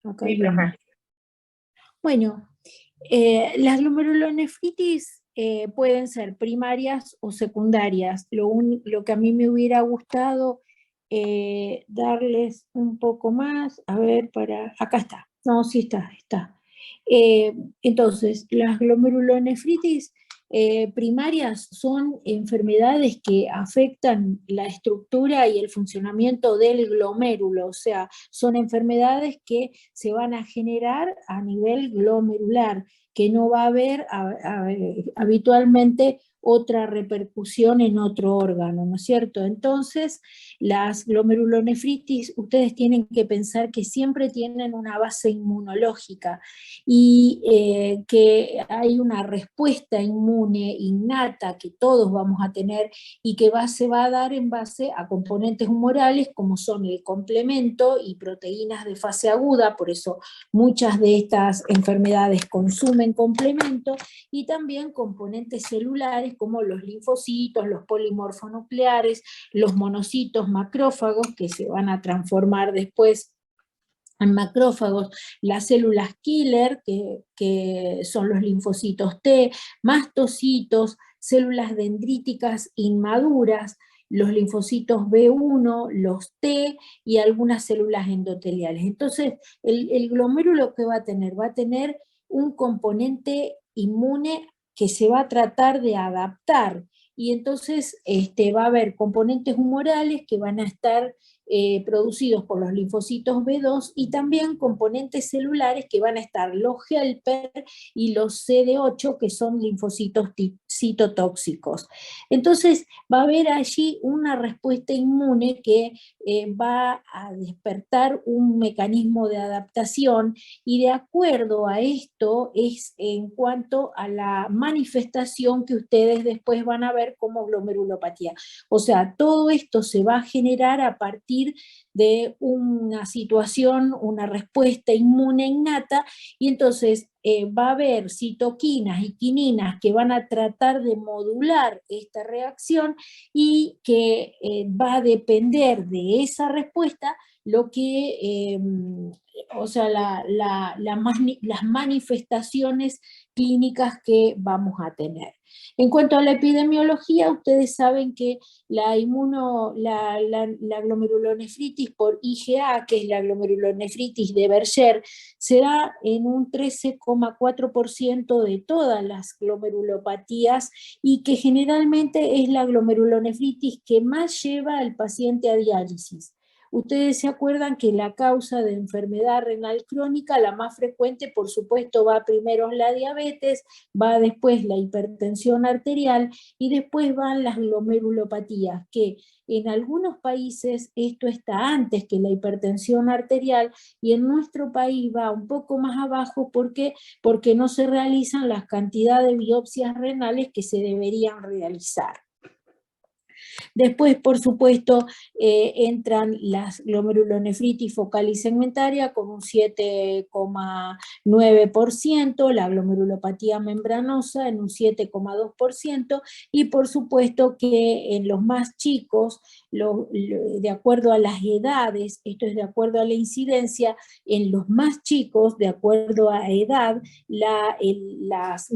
Acá Sí, hay profe. una. Bueno, las glomerulonefritis pueden ser primarias o secundarias. Lo que a mí me hubiera gustado darles un poco más, a ver, acá está. No, sí está. Eh, entonces, las glomerulonefritis primarias son enfermedades que afectan la estructura y el funcionamiento del glomérulo, o sea, son enfermedades que se van a generar a nivel glomerular, que no va a haber habitualmente otra repercusión en otro órgano, ¿no es cierto? Entonces, las glomerulonefritis, ustedes tienen que pensar que siempre tienen una base inmunológica y que hay una respuesta inmune innata que todos vamos a tener y que se va a dar en base a componentes humorales como son el complemento y proteínas de fase aguda, por eso muchas de estas enfermedades consumen complemento, y también componentes celulares como los linfocitos, los polimorfonucleares, los monocitos macrófagos que se van a transformar después en macrófagos, las células killer, que son los linfocitos T, mastocitos, células dendríticas inmaduras, los linfocitos B1, los T y algunas células endoteliales. Entonces, el glomérulo que va a tener un componente inmune que se va a tratar de adaptar, y entonces va a haber componentes humorales que van a estar producidos por los linfocitos B2 y también componentes celulares que van a estar los helper y los CD8, que son linfocitos citotóxicos. Entonces va a haber allí una respuesta inmune que va a despertar un mecanismo de adaptación, y de acuerdo a esto es en cuanto a la manifestación que ustedes después van a ver como glomerulopatía. O sea, todo esto se va a generar a partir de una situación, una respuesta inmune innata, y entonces va a haber citoquinas y quininas que van a tratar de modular esta reacción, y que va a depender de esa respuesta lo que, o sea, las manifestaciones clínicas que vamos a tener. En cuanto a la epidemiología, ustedes saben que la glomerulonefritis por IgA, que es la glomerulonefritis de Berger, se da en un 13,4% de todas las glomerulopatías, y que generalmente es la glomerulonefritis que más lleva al paciente a diálisis. Ustedes se acuerdan que la causa de enfermedad renal crónica, la más frecuente, por supuesto, va primero la diabetes, va después la hipertensión arterial y después van las glomerulopatías, que en algunos países esto está antes que la hipertensión arterial, y en nuestro país va un poco más abajo. ¿Por qué? Porque no se realizan las cantidades de biopsias renales que se deberían realizar. Después, por supuesto, entran las glomerulonefritis focal y segmentaria con un 7,9%, la glomerulopatía membranosa en un 7,2%, y por supuesto que en los más chicos, de acuerdo a las edades, esto es de acuerdo a la incidencia, en los más chicos, de acuerdo a edad, las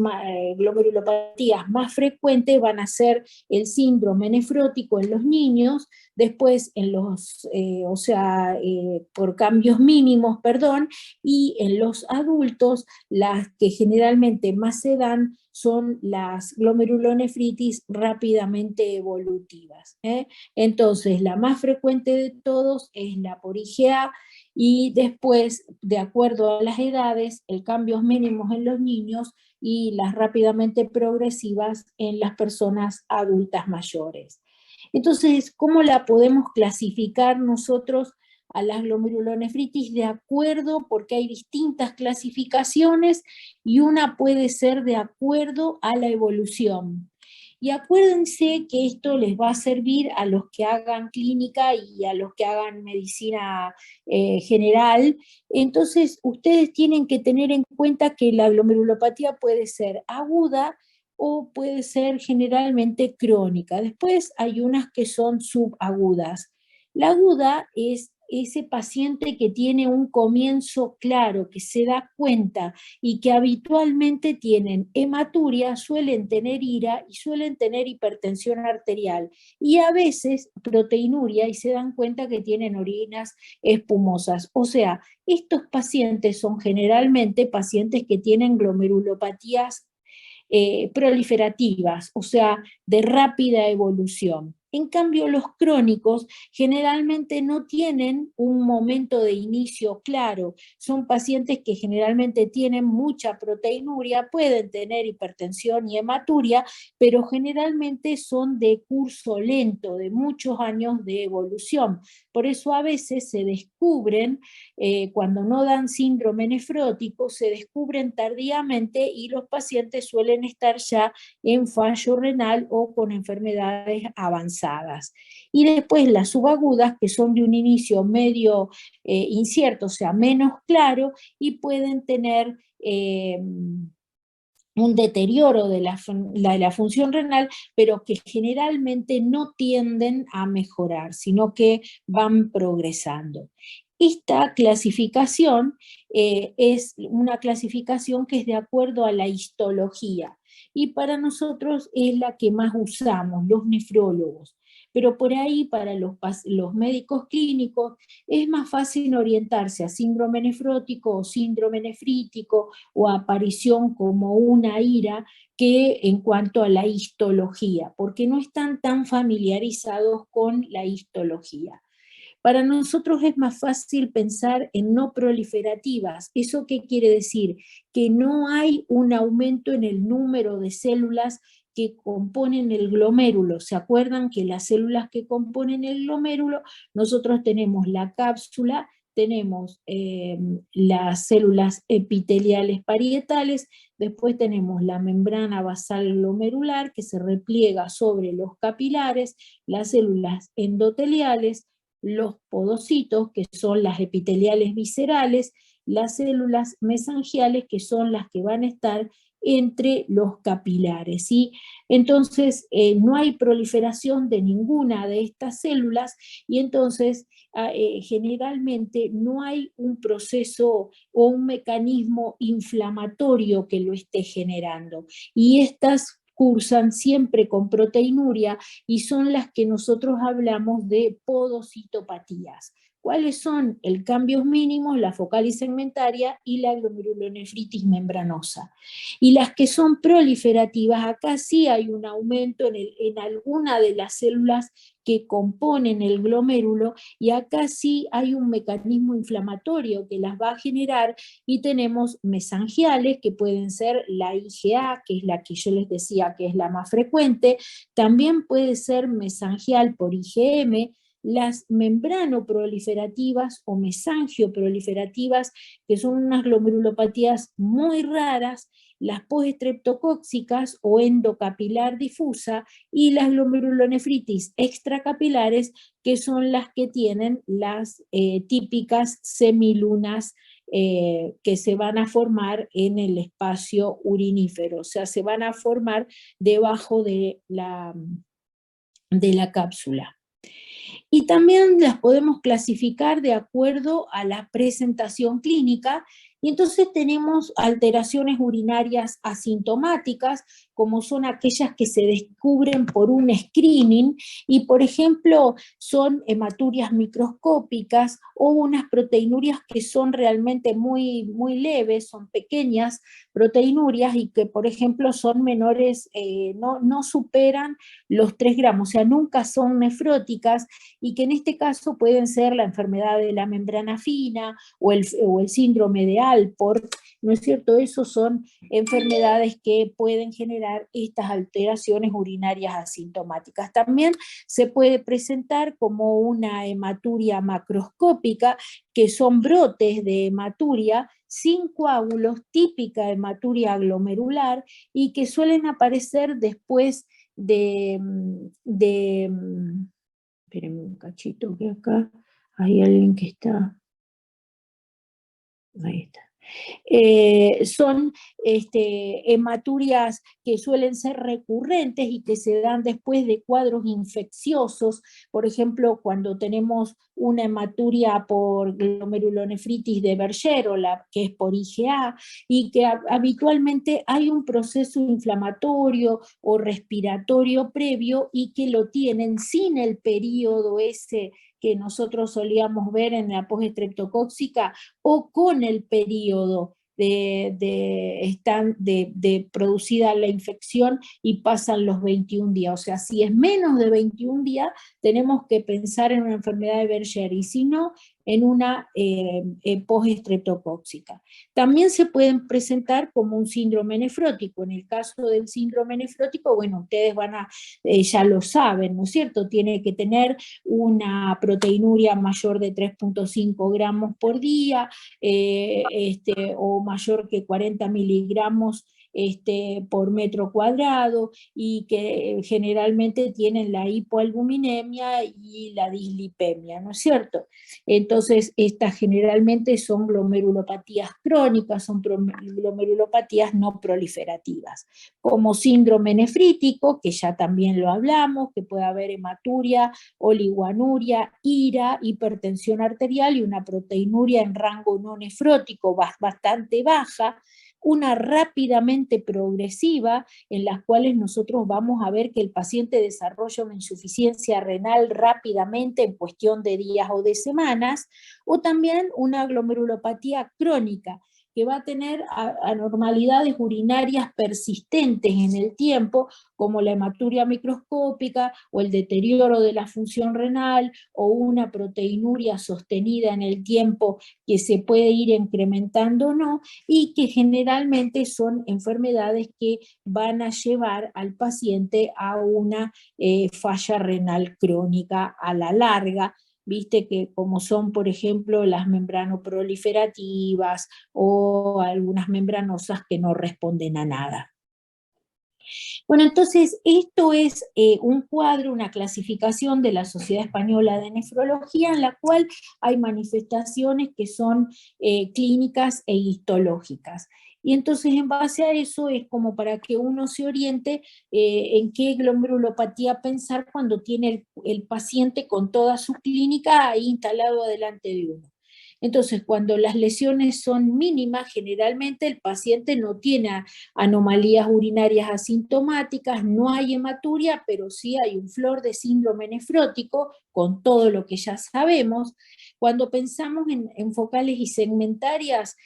glomerulopatías más frecuentes van a ser el síndrome nefrótico en los niños, después en los, por cambios mínimos, perdón, y en los adultos las que generalmente más se dan son las glomerulonefritis rápidamente evolutivas. Entonces, la más frecuente de todos es la por IgA, y después, de acuerdo a las edades, el cambios mínimos en los niños y las rápidamente progresivas en las personas adultas mayores. Entonces, ¿cómo la podemos clasificar nosotros a las glomerulonefritis? De acuerdo, porque hay distintas clasificaciones, y una puede ser de acuerdo a la evolución. Y acuérdense que esto les va a servir a los que hagan clínica y a los que hagan medicina general. Entonces, ustedes tienen que tener en cuenta que la glomerulopatía puede ser aguda o puede ser generalmente crónica. Después hay unas que son subagudas. La aguda es ese paciente que tiene un comienzo claro, que se da cuenta y que habitualmente tienen hematuria, suelen tener ira y suelen tener hipertensión arterial y a veces proteinuria y se dan cuenta que tienen orinas espumosas. O sea, estos pacientes son generalmente pacientes que tienen glomerulopatías proliferativas, o sea, de rápida evolución. En cambio, los crónicos generalmente no tienen un momento de inicio claro. Son pacientes que generalmente tienen mucha proteinuria, pueden tener hipertensión y hematuria, pero generalmente son de curso lento, de muchos años de evolución. Por eso a veces se descubren, cuando no dan síndrome nefrótico, se descubren tardíamente y los pacientes suelen estar ya en fallo renal o con enfermedades avanzadas. Y después las subagudas, que son de un inicio medio incierto, o sea, menos claro, y pueden tener un deterioro de la función renal, pero que generalmente no tienden a mejorar, sino que van progresando. Esta clasificación es una clasificación que es de acuerdo a la histología, y para nosotros es la que más usamos, los nefrólogos. Pero por ahí para los médicos clínicos es más fácil orientarse a síndrome nefrótico o síndrome nefrítico o aparición como una ira que en cuanto a la histología, porque no están tan familiarizados con la histología. Para nosotros es más fácil pensar en no proliferativas. ¿Eso qué quiere decir? Que no hay un aumento en el número de células que componen el glomérulo. ¿Se acuerdan que las células que componen el glomérulo, nosotros tenemos la cápsula, tenemos las células epiteliales parietales, después tenemos la membrana basal glomerular que se repliega sobre los capilares, las células endoteliales, los podocitos, que son las epiteliales viscerales, las células mesangiales, que son las que van a estar entre los capilares, ¿sí? Entonces, no hay proliferación de ninguna de estas células y entonces generalmente no hay un proceso o un mecanismo inflamatorio que lo esté generando. Y estas cursan siempre con proteinuria y son las que nosotros hablamos de podocitopatías. ¿Cuáles son? El cambios mínimos, la focal y segmentaria y la glomerulonefritis membranosa. Y las que son proliferativas, acá sí hay un aumento en alguna de las células que componen el glomérulo y acá sí hay un mecanismo inflamatorio que las va a generar y tenemos mesangiales que pueden ser la IgA, que es la que yo les decía que es la más frecuente, también puede ser mesangial por IgM, las membranoproliferativas o mesangioproliferativas, que son unas glomerulopatías muy raras, las postestreptocóxicas o endocapilar difusa y las glomerulonefritis extracapilares, que son las que tienen las típicas semilunas que se van a formar en el espacio urinífero, o sea, se van a formar debajo de la cápsula. Y también las podemos clasificar de acuerdo a la presentación clínica, y entonces tenemos alteraciones urinarias asintomáticas, como son aquellas que se descubren por un screening, y por ejemplo son hematurias microscópicas o unas proteinurias que son realmente muy, muy leves, son pequeñas proteinurias y que por ejemplo son menores, no superan los 3 gramos, o sea, nunca son nefróticas, y que en este caso pueden ser la enfermedad de la membrana fina o el síndrome de Alport, ¿no es cierto? Esos son enfermedades que pueden generar estas alteraciones urinarias asintomáticas. También se puede presentar como una hematuria macroscópica, que son brotes de hematuria sin coágulos, típica hematuria glomerular, y que suelen aparecer después espérenme un cachito que acá hay alguien que está, ahí está. Son hematurias que suelen ser recurrentes y que se dan después de cuadros infecciosos, por ejemplo, cuando tenemos una hematuria por glomerulonefritis de Berger, o que es por IgA, y que habitualmente hay un proceso inflamatorio o respiratorio previo y que lo tienen sin el periodo ese que nosotros solíamos ver en la postestreptocóxica, o con el periodo de producida la infección y pasan los 21 días. O sea, si es menos de 21 días, tenemos que pensar en una enfermedad de Berger, y si no, en una postestreptocóxica. También se pueden presentar como un síndrome nefrótico. En el caso del síndrome nefrótico, bueno, ustedes ya lo saben, ¿no es cierto? Tiene que tener una proteinuria mayor de 3,5 gramos por día, o mayor que 40 miligramos por metro cuadrado, y que generalmente tienen la hipoalbuminemia y la dislipemia, ¿no es cierto? Entonces, estas generalmente son glomerulopatías crónicas, son glomerulopatías no proliferativas. Como síndrome nefrítico, que ya también lo hablamos, que puede haber hematuria, oliguanuria, IRA, hipertensión arterial y una proteinuria en rango no nefrótico bastante baja, una rápidamente progresiva, en las cuales nosotros vamos a ver que el paciente desarrolla una insuficiencia renal rápidamente en cuestión de días o de semanas, o también una glomerulopatía crónica, que va a tener anormalidades urinarias persistentes en el tiempo, como la hematuria microscópica, o el deterioro de la función renal, o una proteinuria sostenida en el tiempo que se puede ir incrementando o no, y que generalmente son enfermedades que van a llevar al paciente a una falla renal crónica a la larga. Viste que como son, por ejemplo, las membranoproliferativas o algunas membranosas que no responden a nada. Bueno, entonces esto es un cuadro, una clasificación de la Sociedad Española de Nefrología, en la cual hay manifestaciones que son clínicas e histológicas. Y entonces en base a eso es como para que uno se oriente en qué glomerulopatía pensar cuando tiene el paciente con toda su clínica ahí instalado delante de uno. Entonces, cuando las lesiones son mínimas, generalmente el paciente no tiene anomalías urinarias asintomáticas, no hay hematuria, pero sí hay un flor de síndrome nefrótico, con todo lo que ya sabemos. Cuando pensamos en focales y segmentarias,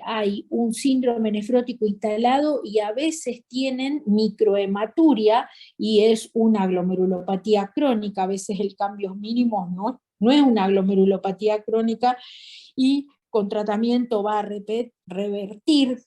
hay un síndrome nefrótico instalado y a veces tienen microhematuria, y es una glomerulopatía crónica, a veces el cambio mínimo no es una glomerulopatía crónica, y con tratamiento va a revertir.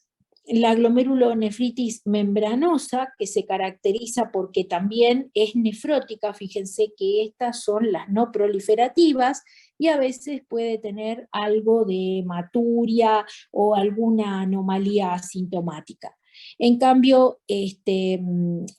La glomerulonefritis membranosa, que se caracteriza porque también es nefrótica, fíjense que estas son las no proliferativas, y a veces puede tener algo de hematuria o alguna anomalía asintomática. En cambio,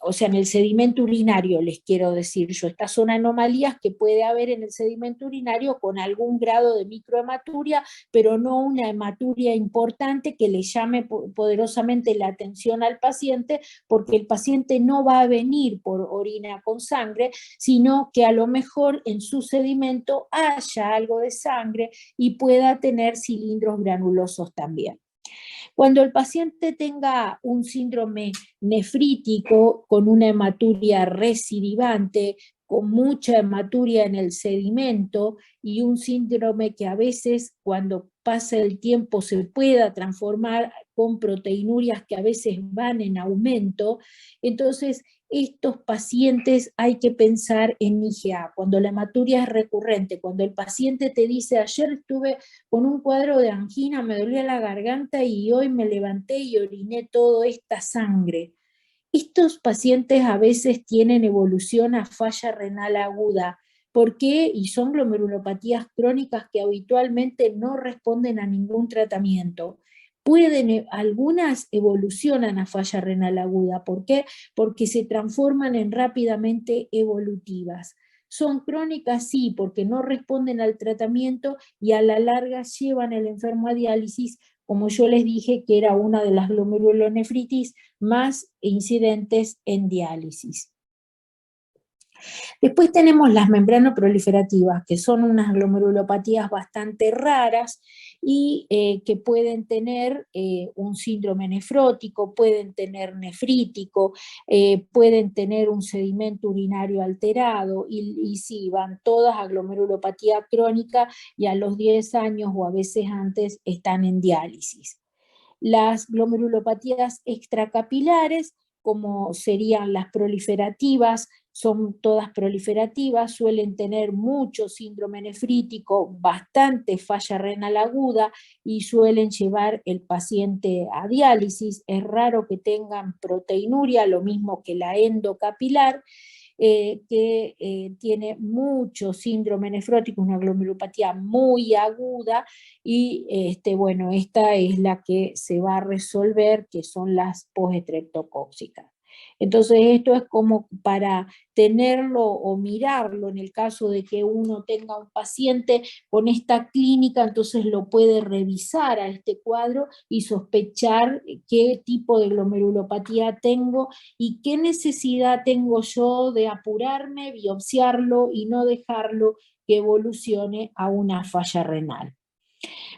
o sea, en el sedimento urinario, les quiero decir yo, estas son anomalías que puede haber en el sedimento urinario con algún grado de microhematuria, pero no una hematuria importante que le llame poderosamente la atención al paciente, porque el paciente no va a venir por orina con sangre, sino que a lo mejor en su sedimento haya algo de sangre y pueda tener cilindros granulosos también. Cuando el paciente tenga un síndrome nefrítico con una hematuria recidivante, con mucha hematuria en el sedimento, y un síndrome que a veces cuando pasa el tiempo se pueda transformar con proteinurias que a veces van en aumento, entonces estos pacientes hay que pensar en IgA. Cuando la hematuria es recurrente, cuando el paciente te dice: ayer estuve con un cuadro de angina, me dolía la garganta y hoy me levanté y oriné toda esta sangre. Estos pacientes a veces tienen evolución a falla renal aguda. ¿Por qué? Y son glomerulopatías crónicas que habitualmente no responden a ningún tratamiento. Algunas evolucionan a falla renal aguda. ¿Por qué? Porque se transforman en rápidamente evolutivas. Son crónicas, sí, porque no responden al tratamiento y a la larga llevan el enfermo a diálisis como yo les dije, que era una de las glomerulonefritis más incidentes en diálisis. Después tenemos las membranoproliferativas, que son unas glomerulopatías bastante raras y que pueden tener un síndrome nefrótico, pueden tener nefrítico, pueden tener un sedimento urinario alterado y sí, van todas a glomerulopatía crónica y a los 10 años o a veces antes están en diálisis. Las glomerulopatías extracapilares, como serían las proliferativas, son todas proliferativas, suelen tener mucho síndrome nefrítico, bastante falla renal aguda y suelen llevar el paciente a diálisis. Es raro que tengan proteinuria, lo mismo que la endocapilar, que tiene mucho síndrome nefrótico, una glomerulopatía muy aguda, y bueno, esta es la que se va a resolver, que son las postestreptocóxicas. Entonces esto es como para tenerlo o mirarlo en el caso de que uno tenga un paciente con esta clínica, entonces lo puede revisar a este cuadro y sospechar qué tipo de glomerulopatía tengo y qué necesidad tengo yo de apurarme, biopsiarlo y no dejarlo que evolucione a una falla renal.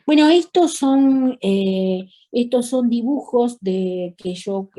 Bueno, estos son dibujos el que yo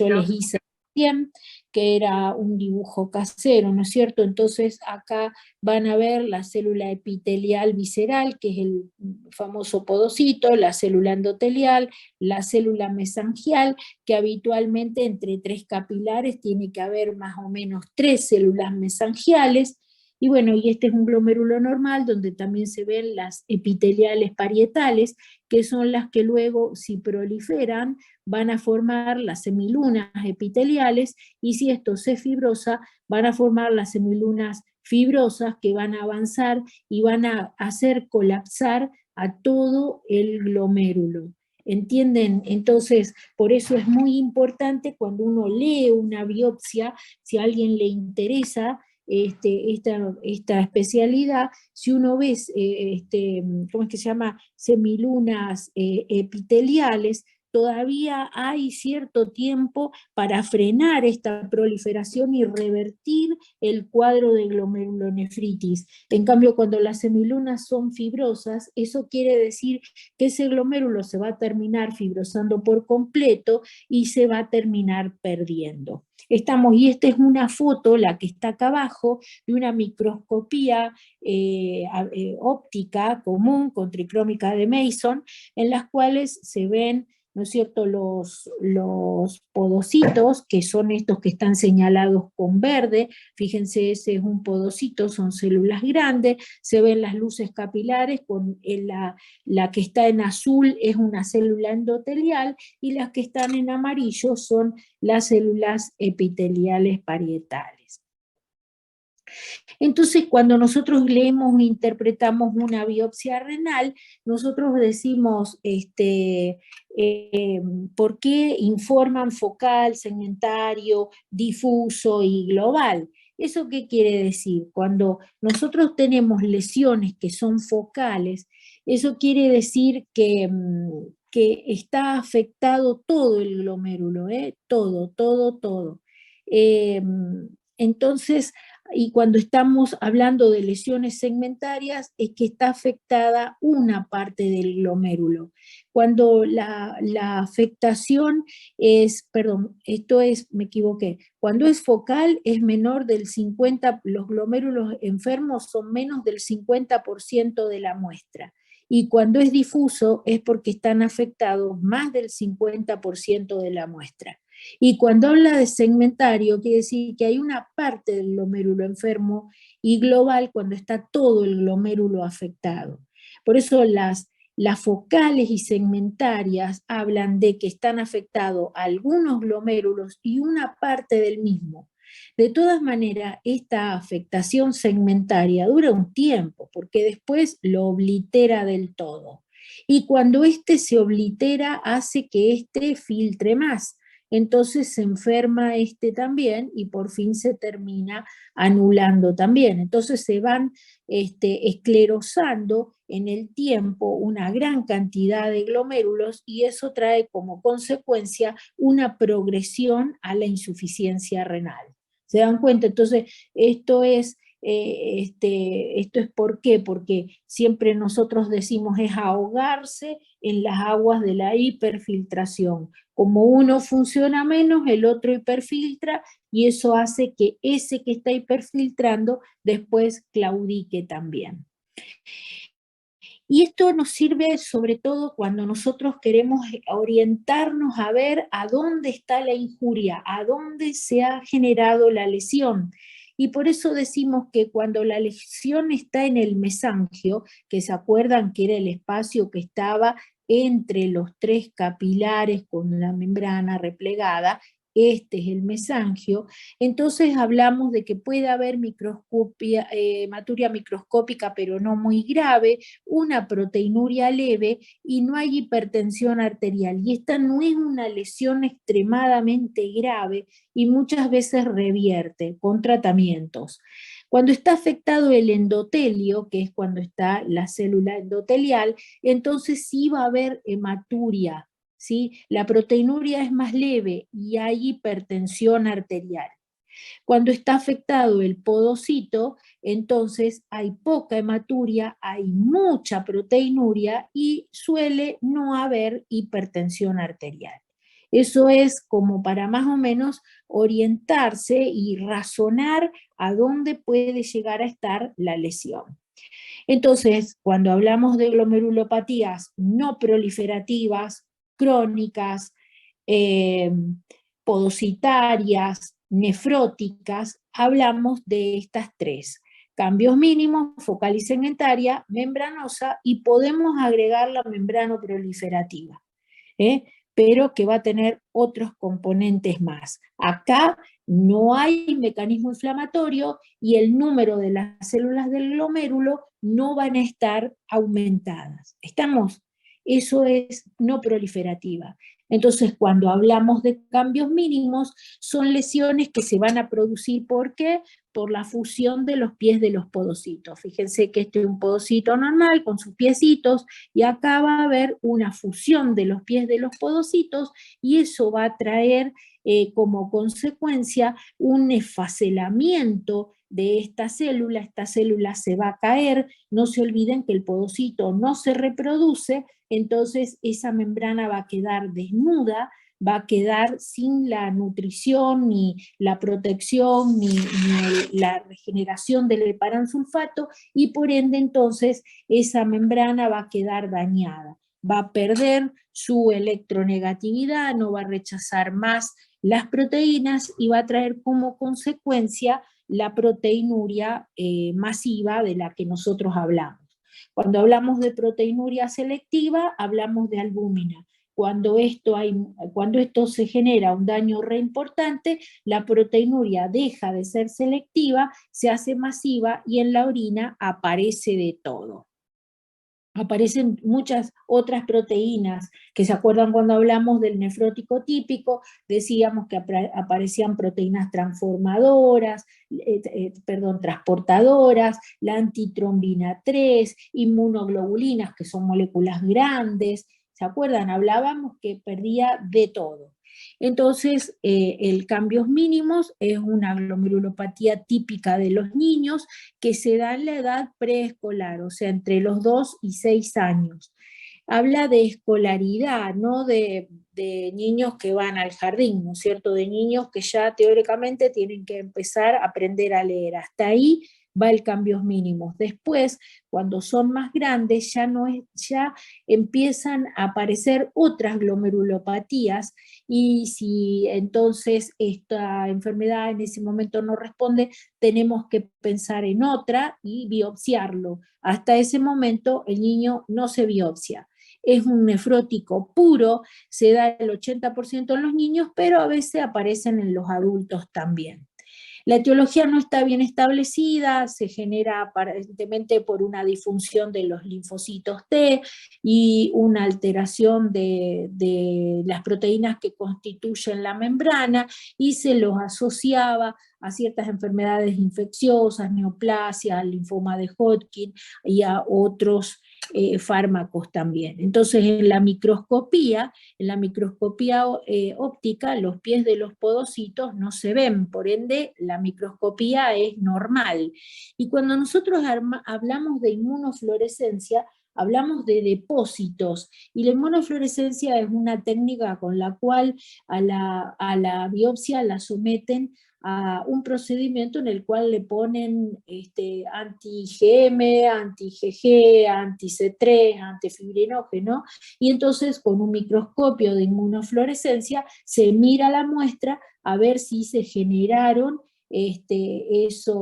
les hice bien, que era un dibujo casero, ¿no es cierto? Entonces acá van a ver la célula epitelial visceral, que es el famoso podocito, la célula endotelial, la célula mesangial, que habitualmente entre 3 capilares tiene que haber más o menos 3 células mesangiales. Y bueno, y este es un glomérulo normal donde también se ven las epiteliales parietales, que son las que luego, si proliferan, van a formar las semilunas epiteliales, y si esto se fibrosa, van a formar las semilunas fibrosas que van a avanzar y van a hacer colapsar a todo el glomérulo. ¿Entienden? Entonces, por eso es muy importante cuando uno lee una biopsia, si a alguien le interesa esta especialidad, si uno ve, ¿cómo es que se llama? Semilunas epiteliales, todavía hay cierto tiempo para frenar esta proliferación y revertir el cuadro de glomerulonefritis. En cambio, cuando las semilunas son fibrosas, eso quiere decir que ese glomérulo se va a terminar fibrosando por completo y se va a terminar perdiendo. Y esta es una foto, la que está acá abajo, de una microscopía óptica común con tricrómica de Mason, en las cuales se ven, ¿no es cierto?, los podocitos, que son estos que están señalados con verde. Fíjense, ese es un podocito, son células grandes, se ven las luces capilares, la que está en azul es una célula endotelial, y las que están en amarillo son las células epiteliales parietales. Entonces, cuando nosotros leemos e interpretamos una biopsia renal, nosotros decimos por qué informan focal, segmentario, difuso y global. ¿Eso qué quiere decir? Cuando nosotros tenemos lesiones que son focales, eso quiere decir que está afectado todo el glomérulo, todo, todo, todo. Entonces, y cuando estamos hablando de lesiones segmentarias, es que está afectada una parte del glomérulo. Cuando la afectación es, perdón, me equivoqué, cuando es focal es menor del 50%, los glomérulos enfermos son menos del 50% de la muestra. Y cuando es difuso es porque están afectados más del 50% de la muestra. Y cuando habla de segmentario, quiere decir que hay una parte del glomérulo enfermo, y global cuando está todo el glomérulo afectado. Por eso las focales y segmentarias hablan de que están afectados algunos glomérulos y una parte del mismo. De todas maneras, esta afectación segmentaria dura un tiempo, porque después lo oblitera del todo. Y cuando se oblitera, hace que filtre más. entonces se enferma este también y por fin se termina anulando también. Entonces se van esclerosando en el tiempo una gran cantidad de glomérulos y eso trae como consecuencia una progresión a la insuficiencia renal. ¿Se dan cuenta? Entonces, esto es ¿por qué? Porque siempre nosotros decimos es ahogarse en las aguas de la hiperfiltración. Como uno funciona menos, el otro hiperfiltra y eso hace que ese que está hiperfiltrando después claudique también. Y esto nos sirve sobre todo cuando nosotros queremos orientarnos a ver a dónde está la injuria, a dónde se ha generado la lesión. Y por eso decimos que cuando la lesión está en el mesangio, que se acuerdan que era el espacio que estaba entre los tres capilares con la membrana replegada, este es el mesangio, entonces hablamos de que puede haber hematuria microscópica, pero no muy grave, una proteinuria leve y no hay hipertensión arterial. Y esta no es una lesión extremadamente grave y muchas veces revierte con tratamientos. Cuando está afectado el endotelio, que es cuando está la célula endotelial, entonces sí va a haber hematuria, ¿sí? La proteinuria es más leve y hay hipertensión arterial. Cuando está afectado el podocito, entonces hay poca hematuria, hay mucha proteinuria y suele no haber hipertensión arterial. Eso es como para más o menos orientarse y razonar a dónde puede llegar a estar la lesión. Entonces, cuando hablamos de glomerulopatías no proliferativas, crónicas, eh, podocitarias, nefróticas, hablamos de estas tres. Cambios mínimos, focal y segmentaria, membranosa, y podemos agregar la membrano proliferativa, pero que va a tener otros componentes más. Acá no hay mecanismo inflamatorio y el número de las células del glomérulo no van a estar aumentadas. ¿Estamos? Eso es no proliferativa. Entonces, cuando hablamos de cambios mínimos, son lesiones que se van a producir, ¿por qué? Por la fusión de los pies de los podocitos. Fíjense que este es un podocito normal con sus piecitos, y acá va a haber una fusión de los pies de los podocitos, y eso va a traer como consecuencia un esfacelamiento de esta célula se va a caer, no se olviden que el podocito no se reproduce, entonces esa membrana va a quedar desnuda, va a quedar sin la nutrición, ni la protección, ni la regeneración del heparansulfato, y por ende entonces esa membrana va a quedar dañada, va a perder su electronegatividad, no va a rechazar más las proteínas y va a traer como consecuencia la proteinuria masiva de la que nosotros hablamos. Cuando hablamos de proteinuria selectiva, hablamos de albúmina. Cuando esto se genera un daño re importante, la proteinuria deja de ser selectiva, se hace masiva y en la orina aparece de todo. Aparecen muchas otras proteínas, que se acuerdan cuando hablamos del nefrótico típico, decíamos que aparecían proteínas transformadoras, transportadoras, la antitrombina 3, inmunoglobulinas, que son moléculas grandes, ¿se acuerdan? Hablábamos que perdía de todo. Entonces, el cambios mínimos es una glomerulopatía típica de los niños que se da en la edad preescolar, o sea, entre los 2 y 6 años. Habla de escolaridad, no de niños que van al jardín, ¿no es cierto? De niños que ya teóricamente tienen que empezar a aprender a leer. Hasta ahí va el cambios mínimos. Después, cuando son más grandes, ya empiezan a aparecer otras glomerulopatías, y si entonces esta enfermedad en ese momento no responde, tenemos que pensar en otra y biopsiarlo. Hasta ese momento el niño no se biopsia. Es un nefrótico puro, se da el 80% en los niños, pero a veces aparecen en los adultos también. La etiología no está bien establecida, se genera aparentemente por una disfunción de los linfocitos T y una alteración de las proteínas que constituyen la membrana, y se los asociaba a ciertas enfermedades infecciosas, neoplasia, linfoma de Hodgkin y a otros fármacos también. Entonces en la microscopía óptica, los pies de los podocitos no se ven, por ende la microscopía es normal. Y cuando nosotros hablamos de inmunofluorescencia, hablamos de depósitos, y la inmunofluorescencia es una técnica con la cual a la biopsia la someten a un procedimiento en el cual le ponen anti-IgM, anti-IgG, anti-C3, antifibrinógeno, y entonces con un microscopio de inmunofluorescencia se mira la muestra a ver si se generaron esa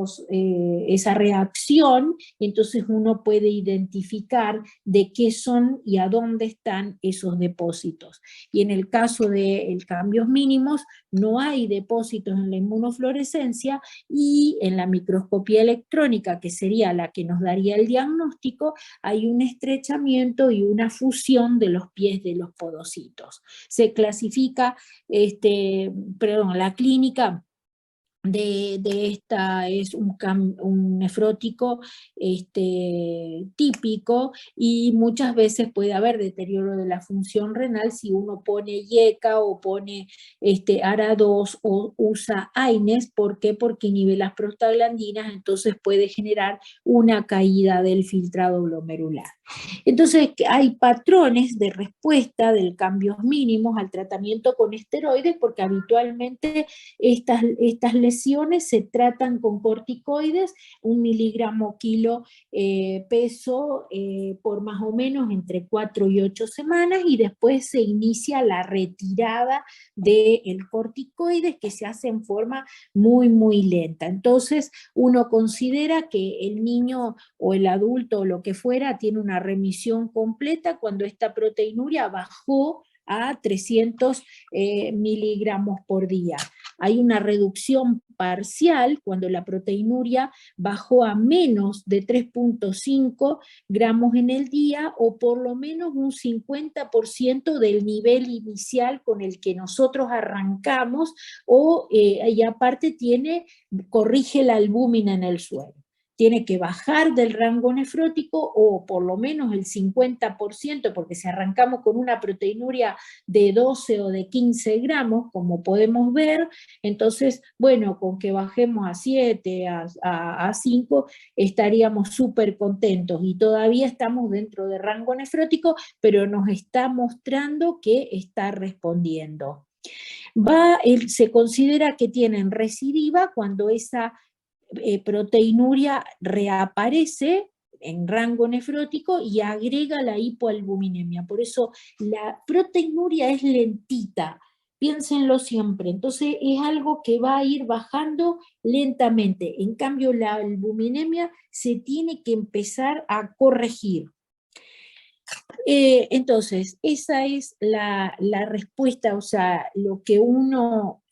reacción, y entonces uno puede identificar de qué son y a dónde están esos depósitos. Y en el caso de cambios mínimos, no hay depósitos en la inmunofluorescencia, y en la microscopía electrónica, que sería la que nos daría el diagnóstico, hay un estrechamiento y una fusión de los pies de los podocitos. Se clasifica, la clínica de esta es un nefrótico típico, y muchas veces puede haber deterioro de la función renal si uno pone IECA o pone ARA2 o usa AINES. ¿Por qué? Porque inhibe las prostaglandinas, entonces puede generar una caída del filtrado glomerular. Entonces hay patrones de respuesta de cambios mínimos al tratamiento con esteroides, porque habitualmente estas lesiones se tratan con corticoides, 1 miligramo kilo peso por más o menos entre 4 y 8 semanas, y después se inicia la retirada del corticoides, que se hace en forma muy, muy lenta. Entonces uno considera que el niño o el adulto o lo que fuera tiene una remisión completa cuando esta proteinuria bajó a 300 miligramos por día. Hay una reducción parcial cuando la proteinuria bajó a menos de 3.5 gramos en el día, o por lo menos un 50% del nivel inicial con el que nosotros arrancamos, y aparte corrige la albúmina en el suelo. Tiene que bajar del rango nefrótico, o por lo menos el 50%, porque si arrancamos con una proteinuria de 12 o de 15 gramos, como podemos ver, entonces, bueno, con que bajemos a 7, a 5, estaríamos súper contentos, y todavía estamos dentro de rango nefrótico, pero nos está mostrando que está respondiendo. Se considera que tienen recidiva cuando esa proteinuria reaparece en rango nefrótico y agrega la hipoalbuminemia. Por eso la proteinuria es lentita, piénsenlo siempre. Entonces es algo que va a ir bajando lentamente. En cambio, la albuminemia se tiene que empezar a corregir. Entonces, esa es la respuesta, o sea, lo que uno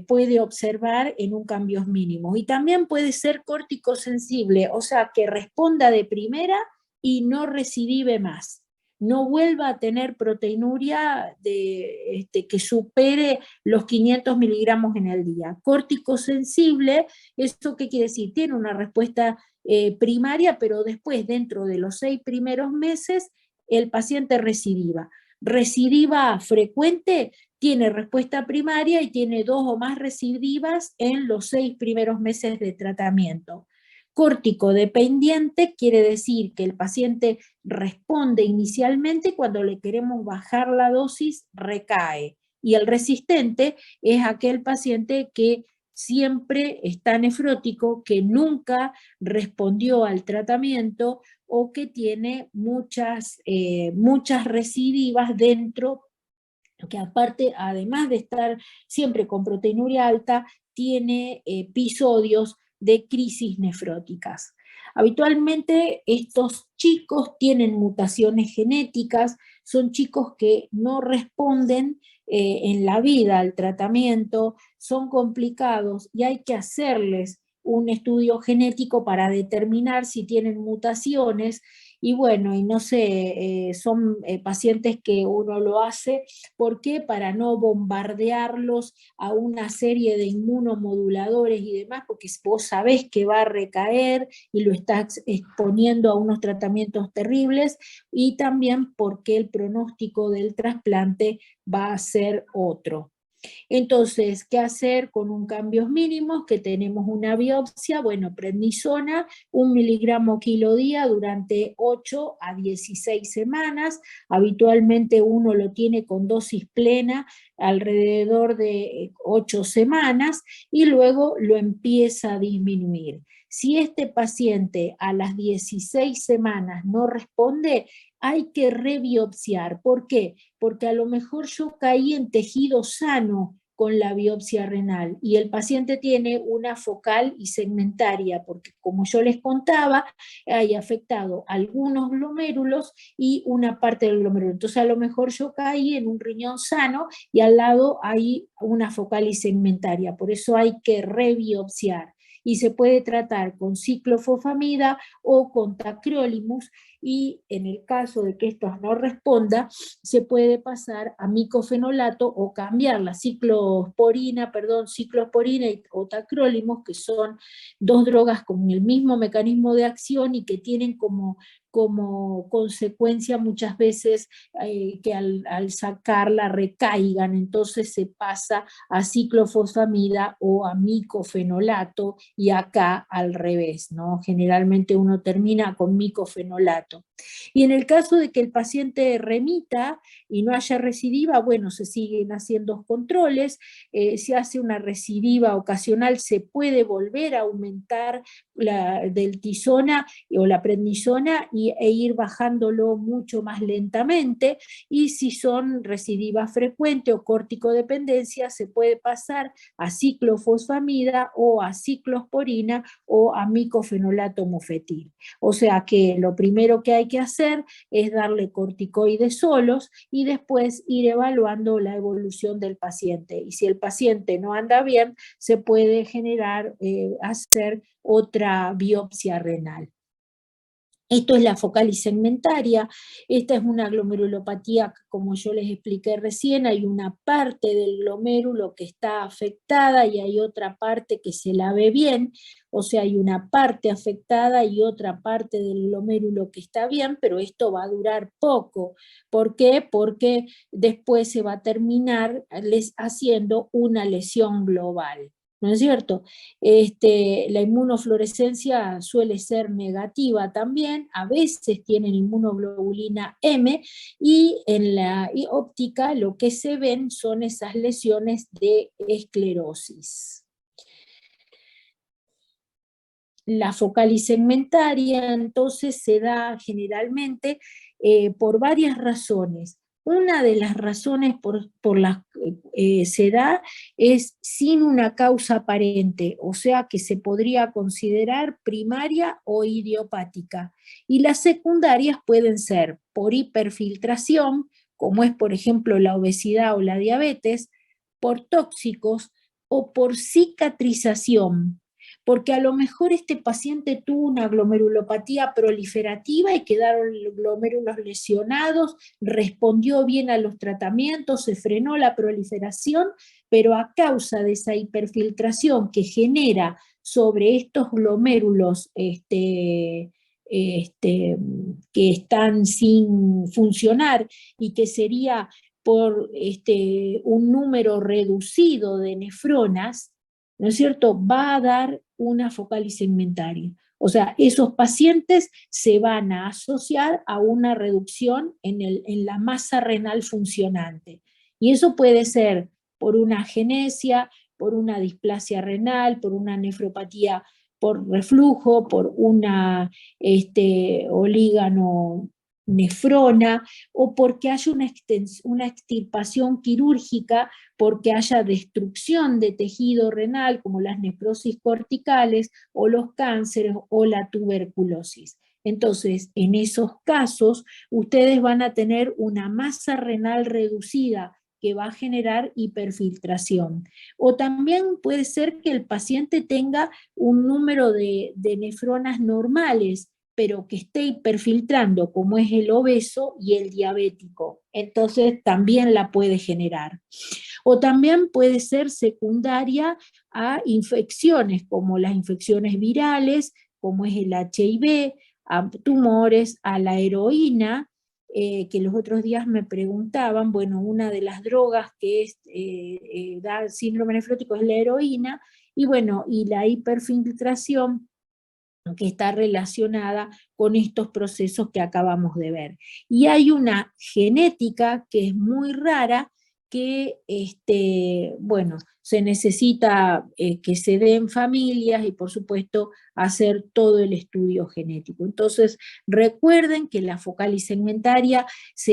puede observar en un cambios mínimos. Y también puede ser corticosensible, o sea, que responda de primera y no recidive más. No vuelva a tener proteinuria que supere los 500 miligramos en el día. Corticosensible, ¿eso qué quiere decir? Tiene una respuesta primaria, pero después, dentro de los 6 primeros meses, el paciente recidiva. Recidiva frecuente tiene respuesta primaria y tiene 2 o más recidivas en los 6 primeros meses de tratamiento. Córtico dependiente quiere decir que el paciente responde inicialmente, cuando le queremos bajar la dosis recae. Y el resistente es aquel paciente que siempre está nefrótico, que nunca respondió al tratamiento, o que tiene muchas recidivas dentro, que aparte, además de estar siempre con proteinuria alta, tiene episodios de crisis nefróticas. Habitualmente estos chicos tienen mutaciones genéticas, son chicos que no responden en la vida al tratamiento, son complicados y hay que hacerles un estudio genético para determinar si tienen mutaciones. Y bueno, y no sé, son pacientes que uno lo hace, ¿por qué? Para no bombardearlos a una serie de inmunomoduladores y demás, porque vos sabés que va a recaer y lo estás exponiendo a unos tratamientos terribles, y también porque el pronóstico del trasplante va a ser otro. Entonces, ¿qué hacer con un cambios mínimos? Que tenemos una biopsia, bueno, prednisona, 1 miligramo kilo día durante 8 a 16 semanas. Habitualmente uno lo tiene con dosis plena alrededor de 8 semanas y luego lo empieza a disminuir. Si este paciente a las 16 semanas no responde, hay que rebiopsiar. ¿Por qué? Porque a lo mejor yo caí en tejido sano con la biopsia renal y el paciente tiene una focal y segmentaria, porque como yo les contaba, hay afectado algunos glomérulos y una parte del glomérulo. Entonces a lo mejor yo caí en un riñón sano y al lado hay una focal y segmentaria, por eso hay que rebiopsiar. Y se puede tratar con ciclofosfamida o con tacrolimus, y en el caso de que esto no responda, se puede pasar a micofenolato o cambiar la ciclosporina o tacrolimus, que son dos drogas con el mismo mecanismo de acción y que tienen como consecuencia muchas veces que al sacarla recaigan, entonces se pasa a ciclofosfamida o a micofenolato, y acá al revés, ¿no? Generalmente uno termina con micofenolato. Y en el caso de que el paciente remita y no haya recidiva, bueno, se siguen haciendo controles, si hace una recidiva ocasional se puede volver a aumentar la deltisona o la prednisona e ir bajándolo mucho más lentamente, y si son recidivas frecuentes o corticodependencia, se puede pasar a ciclofosfamida o a ciclosporina o a micofenolato mofetil. O sea que lo primero que hay que hacer es darle corticoides solos y después ir evaluando la evolución del paciente. Y si el paciente no anda bien, se puede hacer otra biopsia renal. Esto es la focal y segmentaria. Esta es una glomerulopatía, como yo les expliqué recién, hay una parte del glomérulo que está afectada y hay otra parte que se la ve bien, o sea, hay una parte afectada y otra parte del glomérulo que está bien, pero esto va a durar poco. ¿Por qué? Porque después se va a terminar haciendo una lesión global. ¿No es cierto? La inmunofluorescencia suele ser negativa también, a veces tienen inmunoglobulina M, y en la óptica lo que se ven son esas lesiones de esclerosis. La focal y segmentaria entonces se da generalmente por varias razones. Una de las razones por las que se da es sin una causa aparente, o sea que se podría considerar primaria o idiopática. Y las secundarias pueden ser por hiperfiltración, como es por ejemplo la obesidad o la diabetes, por tóxicos o por cicatrización, porque a lo mejor este paciente tuvo una glomerulopatía proliferativa y quedaron los glomérulos lesionados, respondió bien a los tratamientos, se frenó la proliferación, pero a causa de esa hiperfiltración que genera sobre estos glomérulos que están sin funcionar y que sería por un número reducido de nefronas, ¿no es cierto?, va a dar una focal y segmentaria. O sea, esos pacientes se van a asociar a una reducción en la masa renal funcionante. Y eso puede ser por una agenesia, por una displasia renal, por una nefropatía por reflujo, por una olígano nefrona, o porque haya una extirpación quirúrgica, porque haya destrucción de tejido renal, como las necrosis corticales, o los cánceres, o la tuberculosis. Entonces, en esos casos, ustedes van a tener una masa renal reducida que va a generar hiperfiltración. O también puede ser que el paciente tenga un número de nefronas normales, pero que esté hiperfiltrando, como es el obeso y el diabético. Entonces, también la puede generar. O también puede ser secundaria a infecciones, como las infecciones virales, como es el HIV, a tumores, a la heroína, que los otros días me preguntaban, bueno, una de las drogas que da síndrome nefrótico es la heroína, y bueno, y la hiperfiltración que está relacionada con estos procesos que acabamos de ver. Y hay una genética que es muy rara, que bueno, se necesita que se dé en familias y por supuesto hacer todo el estudio genético. Entonces recuerden que la focal se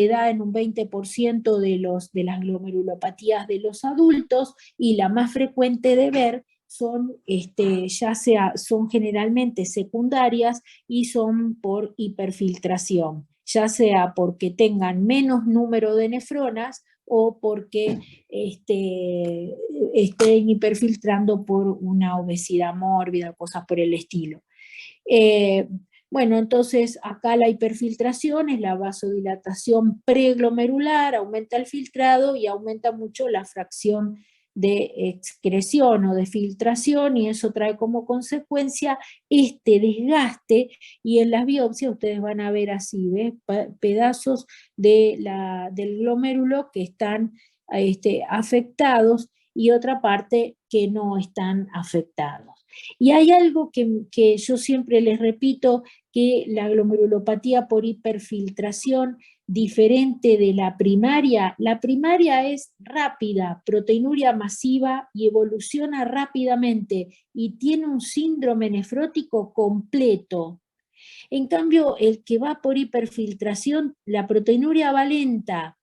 da en un 20% de las glomerulopatías de los adultos, y la más frecuente de ver son, son generalmente secundarias y son por hiperfiltración, ya sea porque tengan menos número de nefronas o porque estén hiperfiltrando por una obesidad mórbida, cosas por el estilo. Bueno, entonces acá la hiperfiltración es la vasodilatación preglomerular, aumenta el filtrado y aumenta mucho la fracción de excreción o de filtración, y eso trae como consecuencia este desgaste, y en las biopsias ustedes van a ver así, ¿ves? Pedazos del glomérulo que están afectados y otra parte que no están afectados. Y hay algo que yo siempre les repito, que la glomerulopatía por hiperfiltración, diferente de la primaria es rápida, proteinuria masiva y evoluciona rápidamente y tiene un síndrome nefrótico completo. En cambio, el que va por hiperfiltración, la proteinuria va lenta,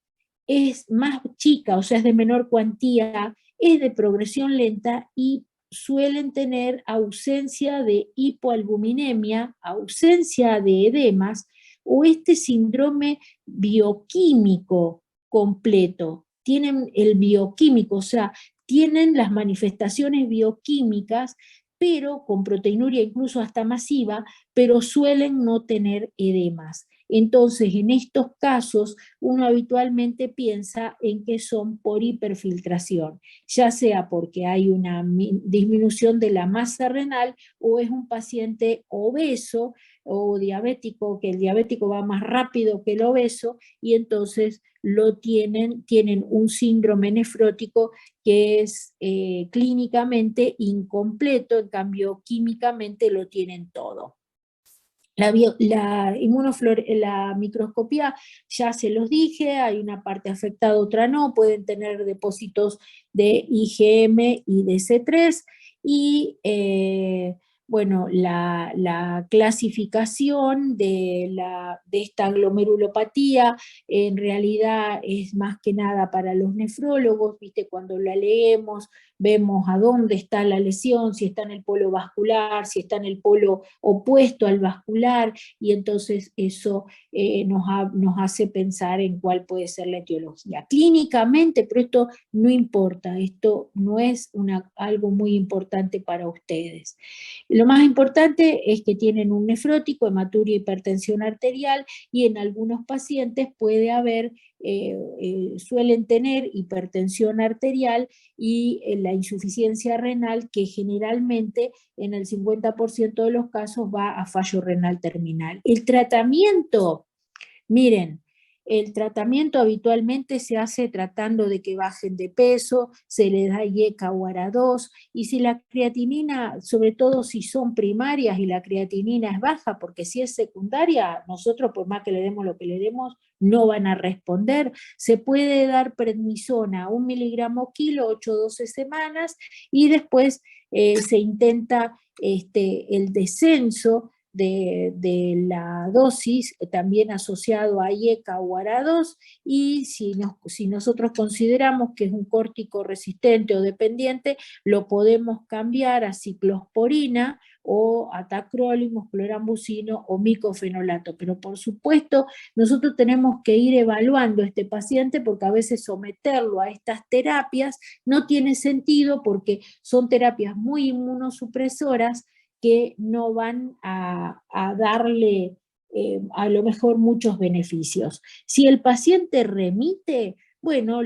es más chica, o sea, es de menor cuantía, es de progresión lenta y suelen tener ausencia de hipoalbuminemia, ausencia de edemas o este síndrome bioquímico completo. Tienen el bioquímico, o sea, tienen las manifestaciones bioquímicas, pero con proteinuria incluso hasta masiva, pero suelen no tener edemas. Entonces, en estos casos, uno habitualmente piensa en que son por hiperfiltración, ya sea porque hay una disminución de la masa renal o es un paciente obeso o diabético, que el diabético va más rápido que el obeso, y entonces tienen un síndrome nefrótico que es clínicamente incompleto, en cambio químicamente lo tienen todo. La microscopía, ya se los dije, hay una parte afectada, otra no, pueden tener depósitos de IgM y de C3, y bueno, la clasificación de esta glomerulopatía en realidad es más que nada para los nefrólogos, ¿viste? Cuando la leemos, vemos a dónde está la lesión, si está en el polo vascular, si está en el polo opuesto al vascular, y entonces eso nos hace pensar en cuál puede ser la etiología. Clínicamente, pero esto no importa, esto no es algo muy importante para ustedes. Lo más importante es que tienen un nefrótico, hematuria, hipertensión arterial, y en algunos pacientes puede haber, suelen tener hipertensión arterial y la insuficiencia renal, que generalmente en el 50% de los casos va a fallo renal terminal. El tratamiento, miren, el tratamiento habitualmente se hace tratando de que bajen de peso, se les da IECA o ARA2, y si la creatinina, sobre todo si son primarias y la creatinina es baja, porque si es secundaria, nosotros por más que le demos lo que le demos, no van a responder. Se puede dar prednisona 1 miligramo kilo, 8-12 semanas, y después se intenta el descenso de la dosis, también asociado a IECA o ARA2, y si nosotros consideramos que es un córtico resistente o dependiente, lo podemos cambiar a ciclosporina o a tacrolimus, clorambucino o micofenolato. Pero por supuesto, nosotros tenemos que ir evaluando a este paciente, porque a veces someterlo a estas terapias no tiene sentido, porque son terapias muy inmunosupresoras que no van a darle a lo mejor muchos beneficios. Si el paciente remite, bueno,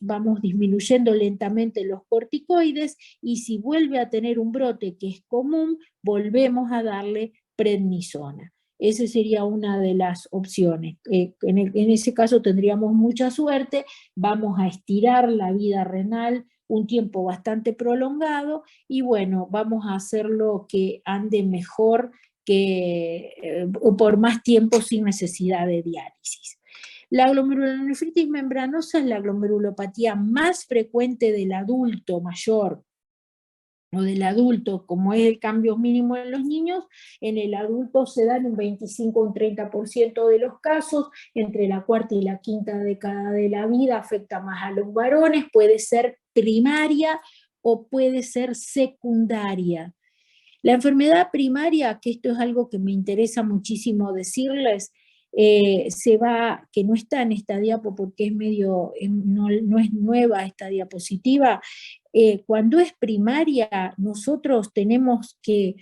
vamos disminuyendo lentamente los corticoides, y si vuelve a tener un brote que es común, volvemos a darle prednisona. Esa sería una de las opciones. En ese caso tendríamos mucha suerte, vamos a estirar la vida renal un tiempo bastante prolongado, y bueno, vamos a hacerlo que ande mejor, por más tiempo sin necesidad de diálisis. La glomerulonefritis membranosa es la glomerulopatía más frecuente del adulto mayor, o del adulto, como es el cambio mínimo en los niños. En el adulto se dan un 25 o un 30% de los casos, entre la cuarta y la quinta década de la vida, afecta más a los varones, puede ser primaria o puede ser secundaria. La enfermedad primaria, que esto es algo que me interesa muchísimo decirles, que no está en esta diapo porque es no es nueva esta diapositiva. Cuando es primaria, nosotros tenemos que,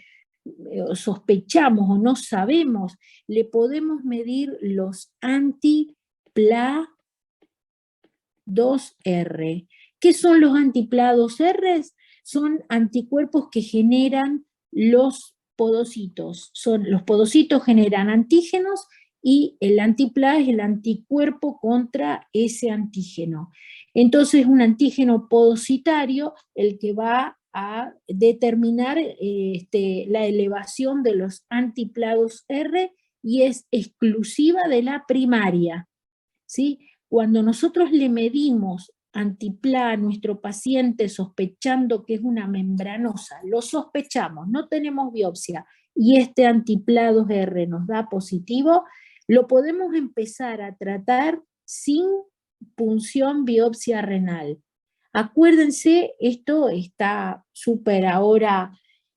sospechamos o no sabemos, le podemos medir los anti-PLA2R. ¿Qué son los anti-PLA2R? Son anticuerpos que generan los podocitos. Los podocitos generan antígenos, y el anti-PLA es el anticuerpo contra ese antígeno. Entonces, un antígeno podocitario el que va a determinar la elevación de los anti-PLA2R, y es exclusiva de la primaria, ¿sí? Cuando nosotros le medimos anti-PLA a nuestro paciente sospechando que es una membranosa, lo sospechamos, no tenemos biopsia, y este anti-PLA2R nos da positivo, lo podemos empezar a tratar sin punción biopsia renal. Acuérdense, esto está súper ahora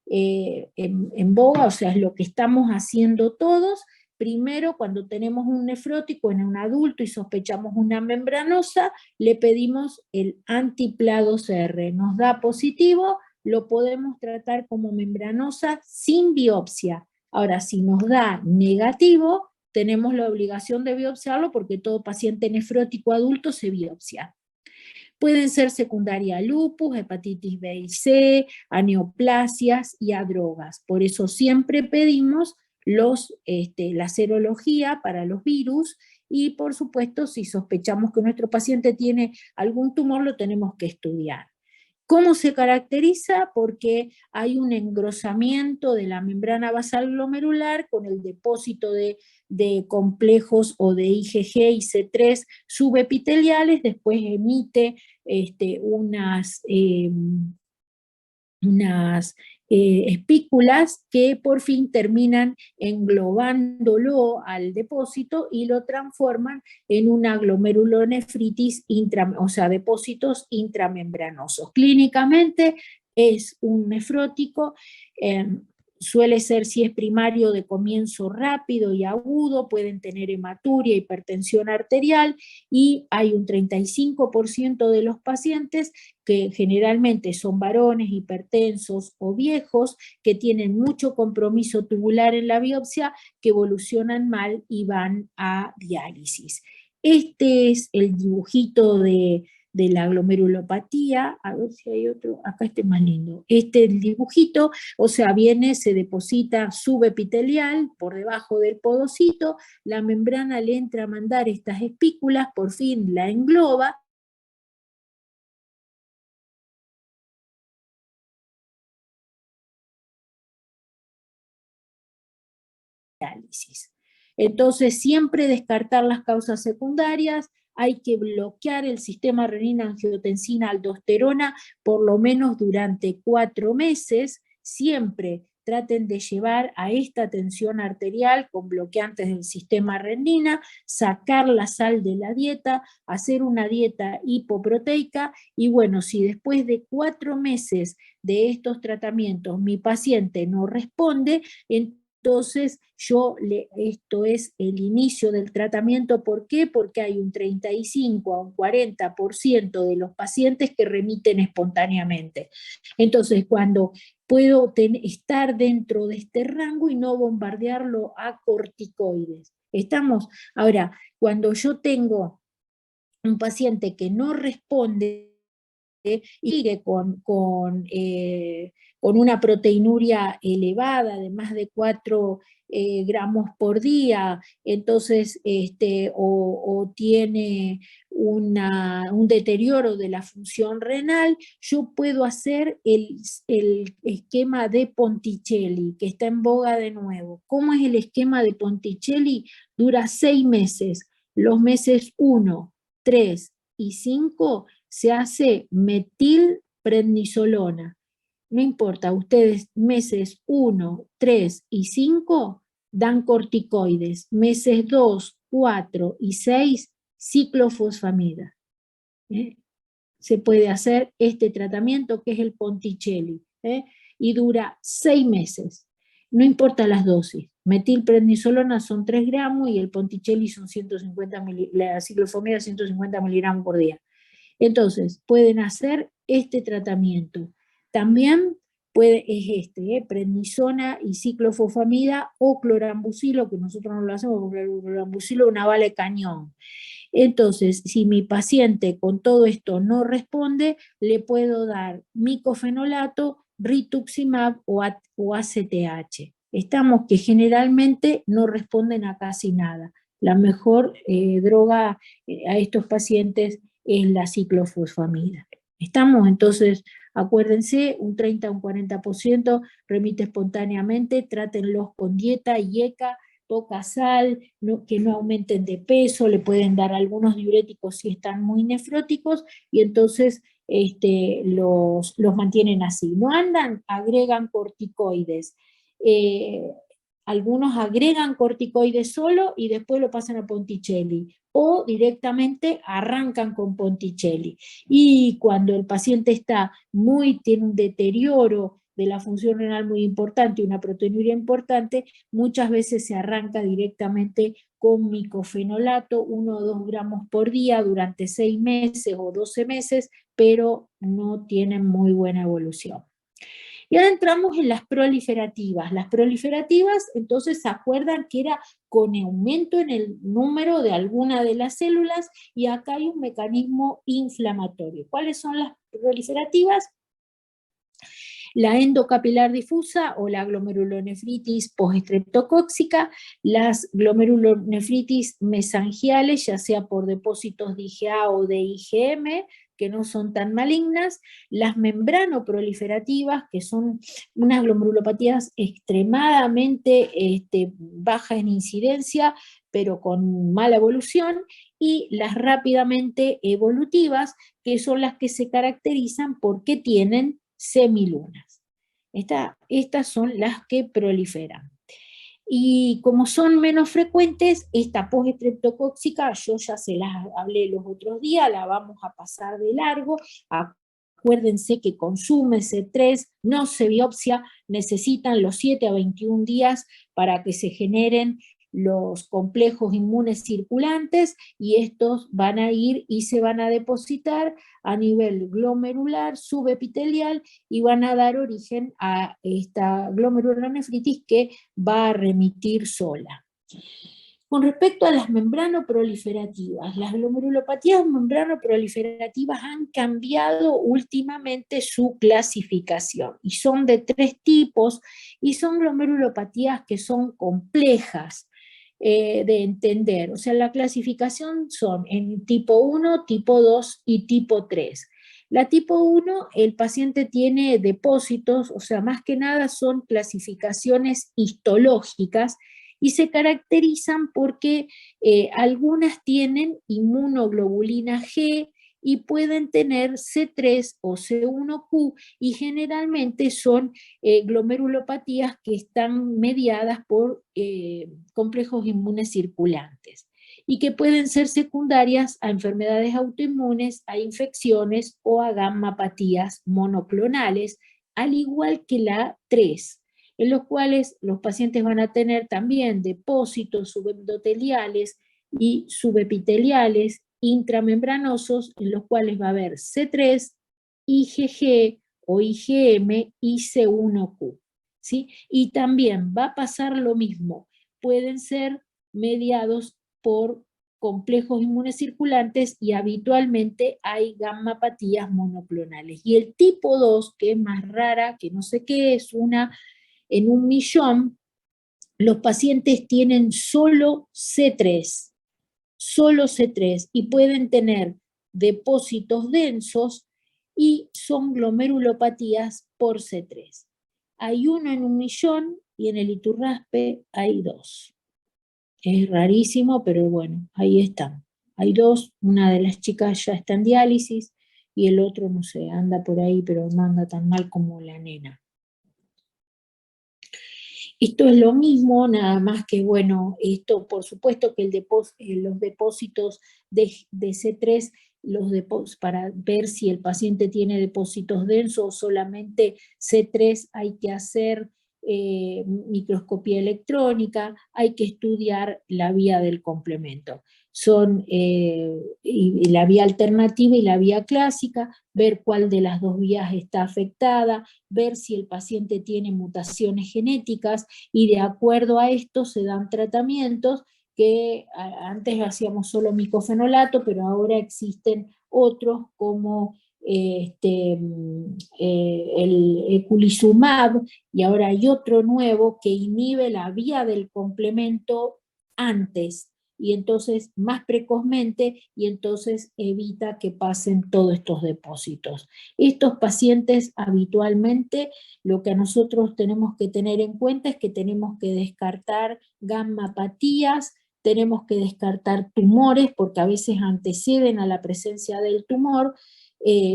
en boga, o sea, es lo que estamos haciendo todos. Primero, cuando tenemos un nefrótico en un adulto y sospechamos una membranosa, le pedimos el anti-PLA2R. Nos da positivo, lo podemos tratar como membranosa sin biopsia. Ahora, si nos da negativo, tenemos la obligación de biopsiarlo, porque todo paciente nefrótico adulto se biopsia. Pueden ser secundaria a lupus, hepatitis B y C, a neoplasias y a drogas. Por eso siempre pedimos la serología para los virus, y por supuesto, si sospechamos que nuestro paciente tiene algún tumor, lo tenemos que estudiar. ¿Cómo se caracteriza? Porque hay un engrosamiento de la membrana basal glomerular con el depósito de complejos o de IgG y C3 subepiteliales, después emite unas espículas que por fin terminan englobándolo al depósito y lo transforman en una glomerulonefritis, o sea, depósitos intramembranosos. Clínicamente es un nefrótico, suele ser, si es primario, de comienzo rápido y agudo, pueden tener hematuria, hipertensión arterial, y hay un 35% de los pacientes, que generalmente son varones hipertensos o viejos, que tienen mucho compromiso tubular en la biopsia, que evolucionan mal y van a diálisis. Este es el dibujito de la glomerulopatía. A ver si hay otro, acá este es más lindo. Este es el dibujito, o sea, se deposita subepitelial por debajo del podocito, la membrana le entra a mandar estas espículas, por fin la engloba, diálisis. Entonces, siempre descartar las causas secundarias, hay que bloquear el sistema renina-angiotensina-aldosterona por lo menos durante 4 meses, siempre traten de llevar a esta tensión arterial con bloqueantes del sistema renina, sacar la sal de la dieta, hacer una dieta hipoproteica, y bueno, si después de 4 meses de estos tratamientos mi paciente no responde, entonces esto es el inicio del tratamiento. ¿Por qué? Porque hay un 35 a un 40% de los pacientes que remiten espontáneamente. Entonces, cuando puedo estar dentro de este rango y no bombardearlo a corticoides. ¿Estamos? Ahora, cuando yo tengo un paciente que no responde y sigue con una proteinuria elevada de más de 4 gramos por día, entonces, o tiene un deterioro de la función renal, yo puedo hacer el esquema de Ponticelli, que está en boga de nuevo. ¿Cómo es el esquema de Ponticelli? Dura 6 meses. Los meses 1, 3 y 5 se hace metilprednisolona. No importa, ustedes meses 1, 3 y 5 dan corticoides, meses 2, 4 y 6 ciclofosfamida. Se puede hacer este tratamiento que es el Ponticelli, y dura 6 meses. No importa las dosis. Metilprednisolona son 3 gramos y el Ponticelli son 150 la ciclofosfamida 150 miligramos por día. Entonces, pueden hacer este tratamiento. También es prednisona y ciclofosfamida o clorambucilo, que nosotros no lo hacemos porque el clorambucilo es una bala de cañón. Entonces, si mi paciente con todo esto no responde, le puedo dar micofenolato, rituximab o ACTH. Estamos que generalmente no responden a casi nada. La mejor droga a estos pacientes es la ciclofosfamida. ¿Estamos? Entonces, acuérdense, un 30 o un 40% remite espontáneamente, trátenlos con dieta y ECA, poca sal, que no aumenten de peso, le pueden dar algunos diuréticos si están muy nefróticos, y entonces los mantienen así. No andan, agregan corticoides. Algunos agregan corticoides solo y después lo pasan a Ponticelli, o directamente arrancan con Ponticelli. Y cuando el paciente tiene un deterioro de la función renal muy importante, una proteinuria importante, muchas veces se arranca directamente con micofenolato, 1 o 2 gramos por día durante 6 meses o 12 meses, pero no tienen muy buena evolución. Y ahora entramos en las proliferativas. Las proliferativas, entonces, se acuerdan que era con aumento en el número de alguna de las células, y acá hay un mecanismo inflamatorio. ¿Cuáles son las proliferativas? La endocapilar difusa o la glomerulonefritis postestreptocóxica, las glomerulonefritis mesangiales, ya sea por depósitos de IgA o de IgM, que no son tan malignas, las membranoproliferativas, que son unas glomerulopatías extremadamente bajas en incidencia, pero con mala evolución, y las rápidamente evolutivas, que son las que se caracterizan porque tienen semilunas. Estas son las que proliferan. Y como son menos frecuentes, esta postestreptocóxica, yo ya se las hablé los otros días, la vamos a pasar de largo. Acuérdense que consume C3, no se biopsia, necesitan los 7 a 21 días para que se generen los complejos inmunes circulantes, y estos van a ir y se van a depositar a nivel glomerular, subepitelial, y van a dar origen a esta glomerulonefritis que va a remitir sola. Con respecto a las membranoproliferativas, las glomerulopatías membranoproliferativas han cambiado últimamente su clasificación, y son de 3 tipos, y son glomerulopatías que son complejas de entender. O sea, la clasificación son en tipo 1, tipo 2 y tipo 3. La tipo 1, el paciente tiene depósitos, o sea, más que nada son clasificaciones histológicas, y se caracterizan porque algunas tienen inmunoglobulina G y pueden tener C3 o C1Q, y generalmente son glomerulopatías que están mediadas por complejos inmunes circulantes y que pueden ser secundarias a enfermedades autoinmunes, a infecciones o a gammapatías monoclonales, al igual que la 3, en los cuales los pacientes van a tener también depósitos subendoteliales y subepiteliales intramembranosos, en los cuales va a haber C3, IgG o IgM y C1Q, ¿sí? Y también va a pasar lo mismo, pueden ser mediados por complejos inmunes circulantes y habitualmente hay gammapatías monoclonales. Y el tipo 2, que es más rara, que no sé qué, es una en 1.000.000, los pacientes tienen solo C3, y pueden tener depósitos densos y son glomerulopatías por C3. Hay uno en 1.000.000 y en el Iturraspe hay 2. Es rarísimo, pero bueno, ahí están. Hay 2, una de las chicas ya está en diálisis y el otro, no sé, anda por ahí, pero no anda tan mal como la nena. Esto es lo mismo, nada más que, bueno, esto por supuesto que los depósitos de C3, para ver si el paciente tiene depósitos densos o solamente C3, hay que hacer microscopía electrónica, hay que estudiar la vía del complemento. Son y la vía alternativa y la vía clásica, ver cuál de las dos vías está afectada, ver si el paciente tiene mutaciones genéticas, y de acuerdo a esto se dan tratamientos que antes hacíamos solo micofenolato, pero ahora existen otros como el eculizumab, y ahora hay otro nuevo que inhibe la vía del complemento antes, y entonces más precozmente, y entonces evita que pasen todos estos depósitos. Estos pacientes habitualmente, lo que nosotros tenemos que tener en cuenta es que tenemos que descartar gammapatías, tenemos que descartar tumores, porque a veces anteceden a la presencia del tumor.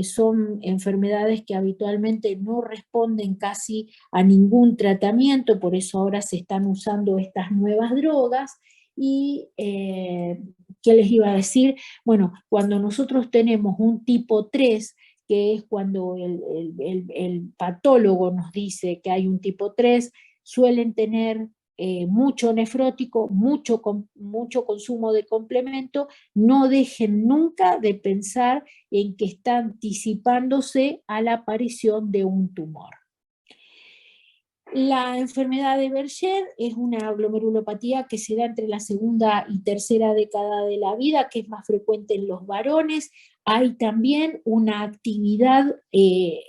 Son enfermedades que habitualmente no responden casi a ningún tratamiento, por eso ahora se están usando estas nuevas drogas. Y, ¿qué les iba a decir? Bueno, cuando nosotros tenemos un tipo 3, que es cuando el patólogo nos dice que hay un tipo 3, suelen tener mucho nefrótico, mucho consumo de complemento. No dejen nunca de pensar en que está anticipándose a la aparición de un tumor. La enfermedad de Berger es una glomerulopatía que se da entre la segunda y tercera década de la vida, que es más frecuente en los varones. Hay también una actividad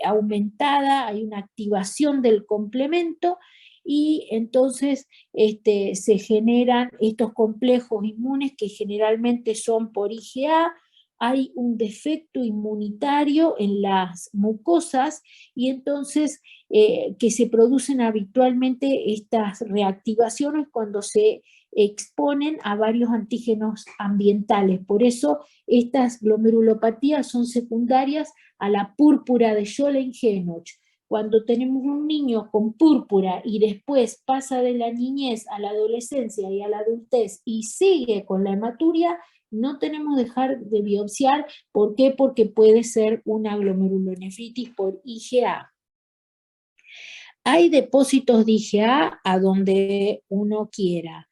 aumentada, hay una activación del complemento, y entonces se generan estos complejos inmunes que generalmente son por IgA. Hay un defecto inmunitario en las mucosas, y entonces que se producen habitualmente estas reactivaciones cuando se exponen a varios antígenos ambientales. Por eso estas glomerulopatías son secundarias a la púrpura de Scholen-Henoch. Cuando tenemos un niño con púrpura y después pasa de la niñez a la adolescencia y a la adultez y sigue con la hematuria, no tenemos que dejar de biopsiar. ¿Por qué? Porque puede ser una glomerulonefritis por IgA. Hay depósitos de IgA a donde uno quiera,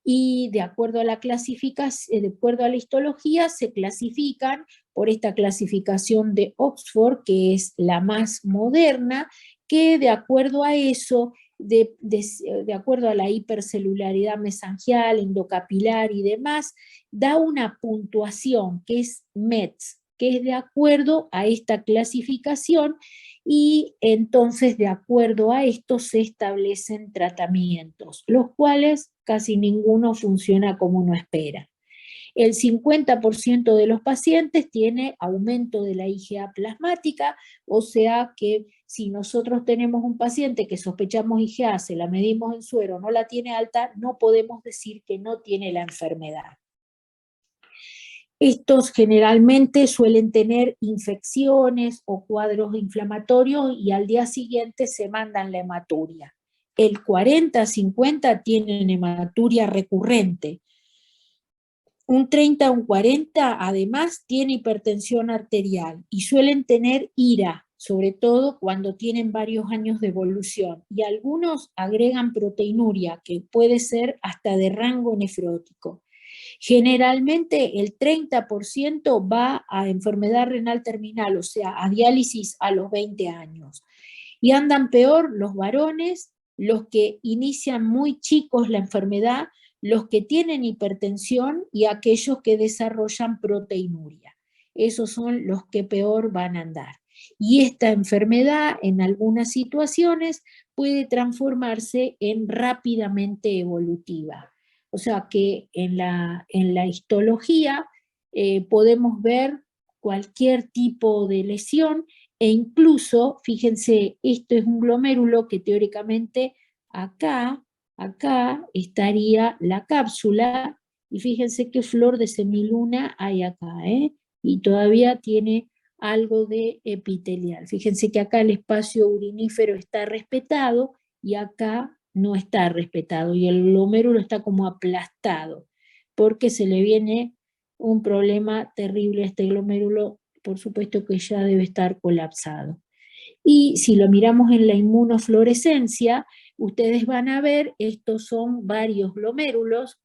y de acuerdo a la clasificación, de acuerdo a la histología, se clasifican por esta clasificación de Oxford, que es la más moderna, que de acuerdo a eso, de acuerdo a la hipercelularidad mesangial, endocapilar y demás, da una puntuación que es METS, que es de acuerdo a esta clasificación, y entonces de acuerdo a esto se establecen tratamientos, los cuales casi ninguno funciona como uno espera. El 50% de los pacientes tiene aumento de la IgA plasmática, o sea que si nosotros tenemos un paciente que sospechamos IgA, se la medimos en suero, no la tiene alta, no podemos decir que no tiene la enfermedad. Estos generalmente suelen tener infecciones o cuadros inflamatorios y al día siguiente se mandan la hematuria. El 40-50 tienen hematuria recurrente. Un 30 o un 40 además tiene hipertensión arterial y suelen tener IRA, sobre todo cuando tienen varios años de evolución. Y algunos agregan proteinuria, que puede ser hasta de rango nefrótico. Generalmente el 30% va a enfermedad renal terminal, o sea, a diálisis a los 20 años. Y andan peor los varones, los que inician muy chicos la enfermedad, los que tienen hipertensión y aquellos que desarrollan proteinuria. Esos son los que peor van a andar. Y esta enfermedad en algunas situaciones puede transformarse en rápidamente evolutiva. O sea que en la histología podemos ver cualquier tipo de lesión e incluso, fíjense, esto es un glomérulo que teóricamente acá estaría la cápsula y fíjense qué flor de semiluna hay acá, ¿eh? Y todavía tiene algo de epitelial. Fíjense que acá el espacio urinífero está respetado y acá no está respetado y el glomérulo está como aplastado porque se le viene un problema terrible a este glomérulo, por supuesto que ya debe estar colapsado. Y si lo miramos en la inmunofluorescencia, ustedes van a ver, estos son varios glomérulos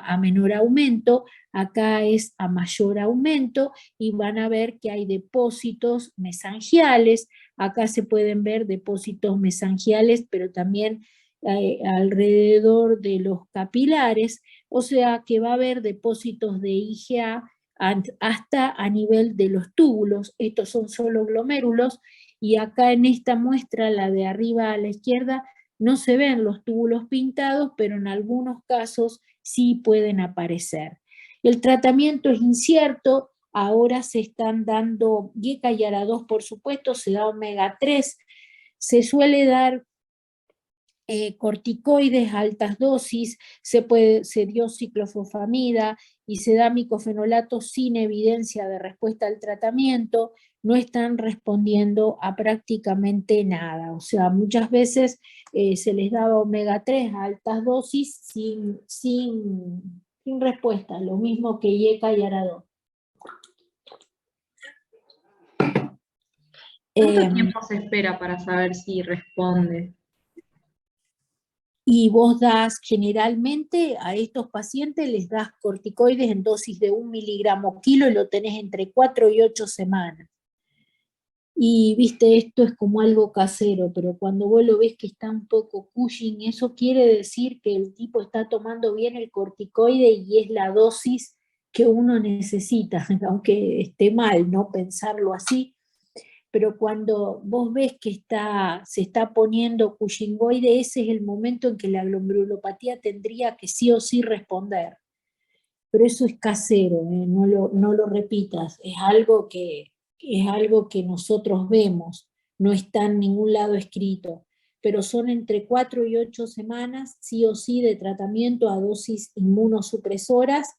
a menor aumento, acá es a mayor aumento, y van a ver que hay depósitos mesangiales, acá se pueden ver depósitos mesangiales, pero también alrededor de los capilares, o sea que va a haber depósitos de IgA hasta a nivel de los túbulos, estos son solo glomérulos, y acá en esta muestra, la de arriba a la izquierda, no se ven los túbulos pintados, pero en algunos casos sí pueden aparecer. El tratamiento es incierto, ahora se están dando GECA y ARA2, por supuesto, se da omega 3, se suele dar corticoides a altas dosis, se dio ciclofosfamida y se da micofenolato sin evidencia de respuesta al tratamiento, no están respondiendo a prácticamente nada. O sea, muchas veces se les daba omega 3 a altas dosis sin respuesta, lo mismo que IECA y ARA2. ¿Cuánto tiempo se espera para saber si responde? Y vos das generalmente a estos pacientes, les das corticoides en dosis de 1 miligramo kilo y lo tenés entre 4 y 8 semanas. Y viste, esto es como algo casero, pero cuando vos lo ves que está un poco Cushing, eso quiere decir que el tipo está tomando bien el corticoide y es la dosis que uno necesita, aunque esté mal, ¿no? Pensarlo así, pero cuando vos ves que se está poniendo Cushingoide, ese es el momento en que la glomerulopatía tendría que sí o sí responder. Pero eso es casero, no lo repitas, es algo que nosotros vemos, no está en ningún lado escrito, pero son entre 4 y 8 semanas, sí o sí, de tratamiento a dosis inmunosupresoras,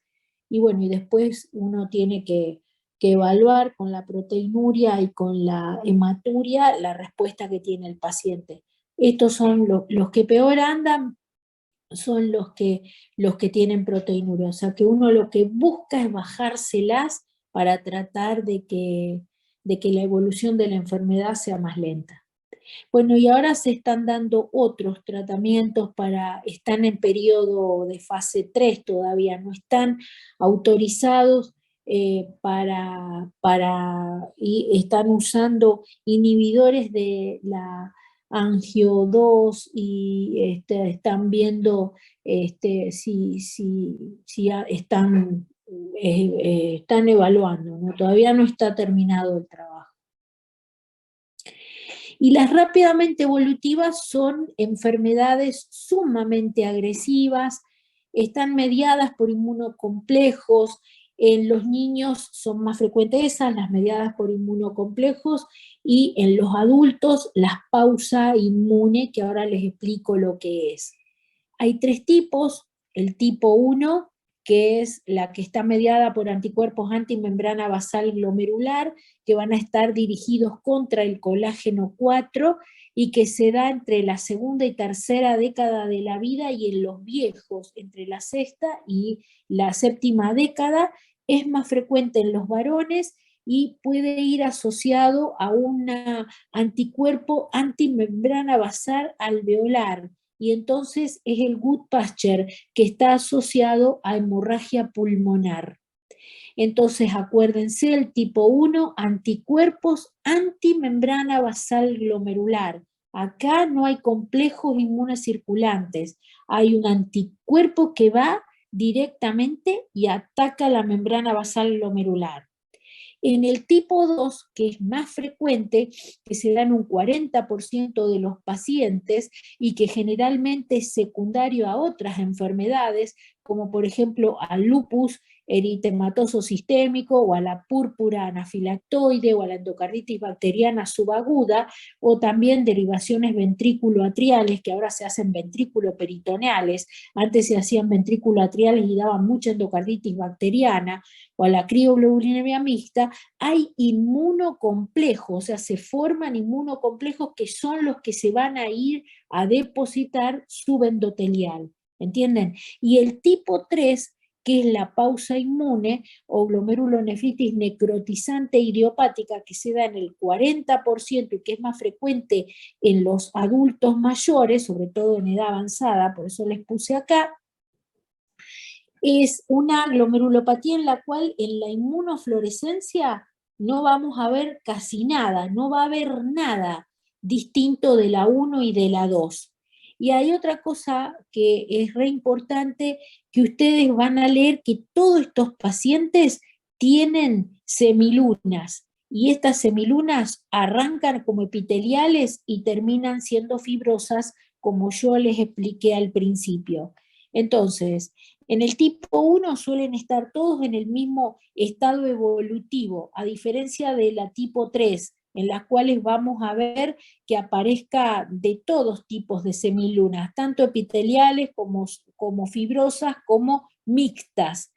y bueno, y después uno tiene que evaluar con la proteinuria y con la hematuria la respuesta que tiene el paciente. Estos son los que peor andan, son los que tienen proteinuria, o sea que uno lo que busca es bajárselas para tratar de que la evolución de la enfermedad sea más lenta. Bueno, y ahora se están dando otros tratamientos están en periodo de fase 3 todavía, no están autorizados y están usando inhibidores de la angio 2 y están viendo si están evaluando, ¿no? Todavía no está terminado el trabajo. Y las rápidamente evolutivas son enfermedades sumamente agresivas, están mediadas por inmunocomplejos, en los niños son más frecuentes esas, las mediadas por inmunocomplejos, y en los adultos las pausa inmune, que ahora les explico lo que es. Hay 3 tipos, el tipo 1 que es la que está mediada por anticuerpos antimembrana basal glomerular, que van a estar dirigidos contra el colágeno 4 y que se da entre la segunda y tercera década de la vida y en los viejos, entre la sexta y la séptima década, es más frecuente en los varones y puede ir asociado a un anticuerpo antimembrana basal alveolar, y entonces es el Guttpascher, que está asociado a hemorragia pulmonar. Entonces acuérdense, el tipo 1, anticuerpos antimembrana basal glomerular. Acá no hay complejos inmunes circulantes, hay un anticuerpo que va directamente y ataca la membrana basal glomerular. En el tipo 2, que es más frecuente, que se da en un 40% de los pacientes y que generalmente es secundario a otras enfermedades, como por ejemplo al lupus eritematoso sistémico o a la púrpura anafilactoide o a la endocarditis bacteriana subaguda, o también derivaciones ventrículo-atriales, que ahora se hacen ventrículo-peritoneales, antes se hacían ventrículo-atriales y daban mucha endocarditis bacteriana, o a la crioglobulinemia mixta. Hay inmunocomplejos, o sea, se forman inmunocomplejos que son los que se van a ir a depositar subendotelial, ¿entienden? Y el tipo 3, que es la pausa inmune o glomerulonefritis necrotizante idiopática, que se da en el 40% y que es más frecuente en los adultos mayores, sobre todo en edad avanzada, por eso les puse acá, es una glomerulopatía en la cual en la inmunofluorescencia no vamos a ver casi nada, no va a haber nada distinto de la 1 y de la 2. Y hay otra cosa que es re importante, que ustedes van a leer que todos estos pacientes tienen semilunas, y estas semilunas arrancan como epiteliales y terminan siendo fibrosas, como yo les expliqué al principio. Entonces, en el tipo 1 suelen estar todos en el mismo estado evolutivo, a diferencia de la tipo 3, en las cuales vamos a ver que aparezca de todos tipos de semilunas, tanto epiteliales como fibrosas, como mixtas.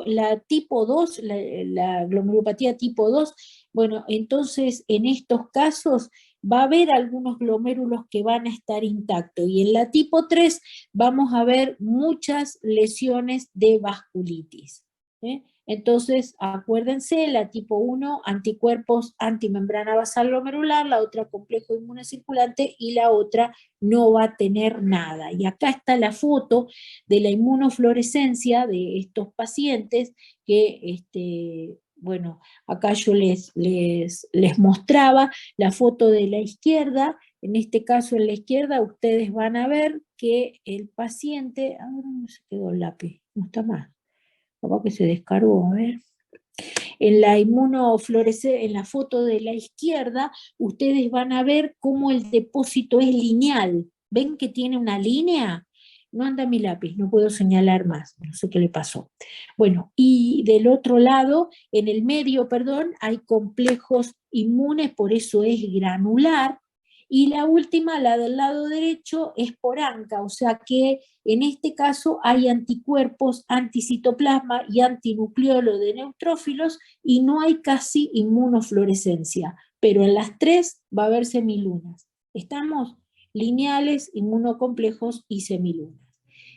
La tipo 2, la glomerulopatía tipo 2, bueno, entonces en estos casos va a haber algunos glomérulos que van a estar intactos, y en la tipo 3 vamos a ver muchas lesiones de vasculitis. Entonces, acuérdense, la tipo 1, anticuerpos antimembrana basal glomerular, la otra complejo inmune circulante y la otra no va a tener nada. Y acá está la foto de la inmunofluorescencia de estos pacientes que, bueno, acá yo les mostraba la foto de la izquierda. En este caso, en la izquierda, ustedes van a ver que el paciente, ahora no se quedó el lápiz, no está más, capaz que se descargó, a ver. En la inmunofluorescencia, en la foto de la izquierda, ustedes van a ver cómo el depósito es lineal. ¿Ven que tiene una línea? No anda mi lápiz, no puedo señalar más, no sé qué le pasó. Bueno, y del otro lado, en el medio, perdón, hay complejos inmunes, por eso es granular, y la última, la del lado derecho, es por ANCA, o sea que en este caso hay anticuerpos anticitoplasma y antinucleolo de neutrófilos y no hay casi inmunofluorescencia, pero en las tres va a haber semilunas. Estamos lineales, inmunocomplejos y semilunas.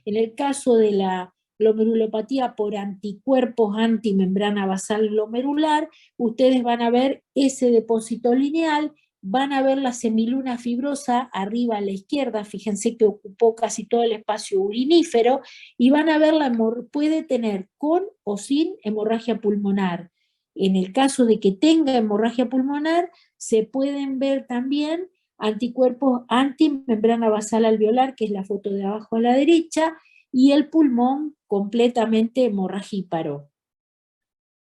En el caso de la glomerulopatía por anticuerpos antimembrana basal glomerular, ustedes van a ver ese depósito lineal, van a ver la semiluna fibrosa arriba a la izquierda, fíjense que ocupó casi todo el espacio urinífero, y van a ver puede tener con o sin hemorragia pulmonar. En el caso de que tenga hemorragia pulmonar, se pueden ver también anticuerpos antimembrana basal alveolar, que es la foto de abajo a la derecha, y el pulmón completamente hemorragíparo.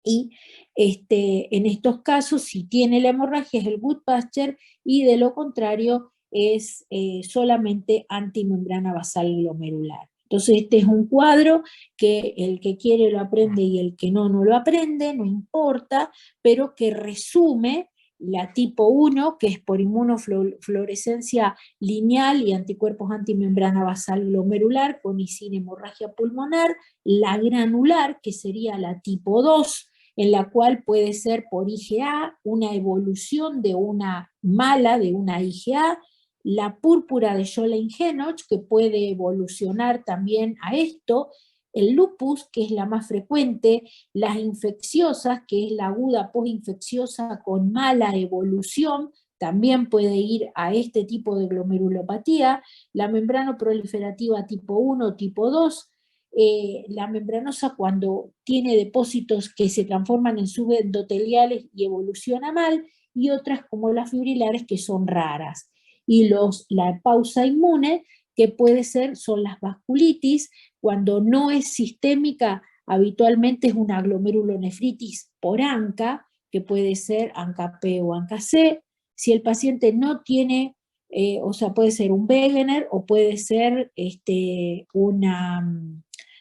Y en estos casos, si tiene la hemorragia, es el Guttpascher, y de lo contrario es solamente antimembrana basal glomerular. Entonces este es un cuadro que el que quiere lo aprende y el que no, no lo aprende, no importa, pero que resume la tipo 1, que es por inmunofluorescencia lineal y anticuerpos antimembrana basal glomerular con y sin hemorragia pulmonar, la granular, que sería la tipo 2, en la cual puede ser por IgA, una evolución de una mala, de una IgA, la púrpura de Scholen-Henoch, que puede evolucionar también a esto, el lupus, que es la más frecuente, las infecciosas, que es la aguda postinfecciosa con mala evolución, también puede ir a este tipo de glomerulopatía, la membrana proliferativa tipo 1, tipo 2, la membranosa cuando tiene depósitos que se transforman en subendoteliales y evoluciona mal, y otras como las fibrilares que son raras. Y la pausa inmune, que puede ser, son las vasculitis, cuando no es sistémica, habitualmente es una glomerulonefritis por ANCA, que puede ser ANCA-P o ANCA-C. Si el paciente no tiene, o sea, puede ser un Wegener o puede ser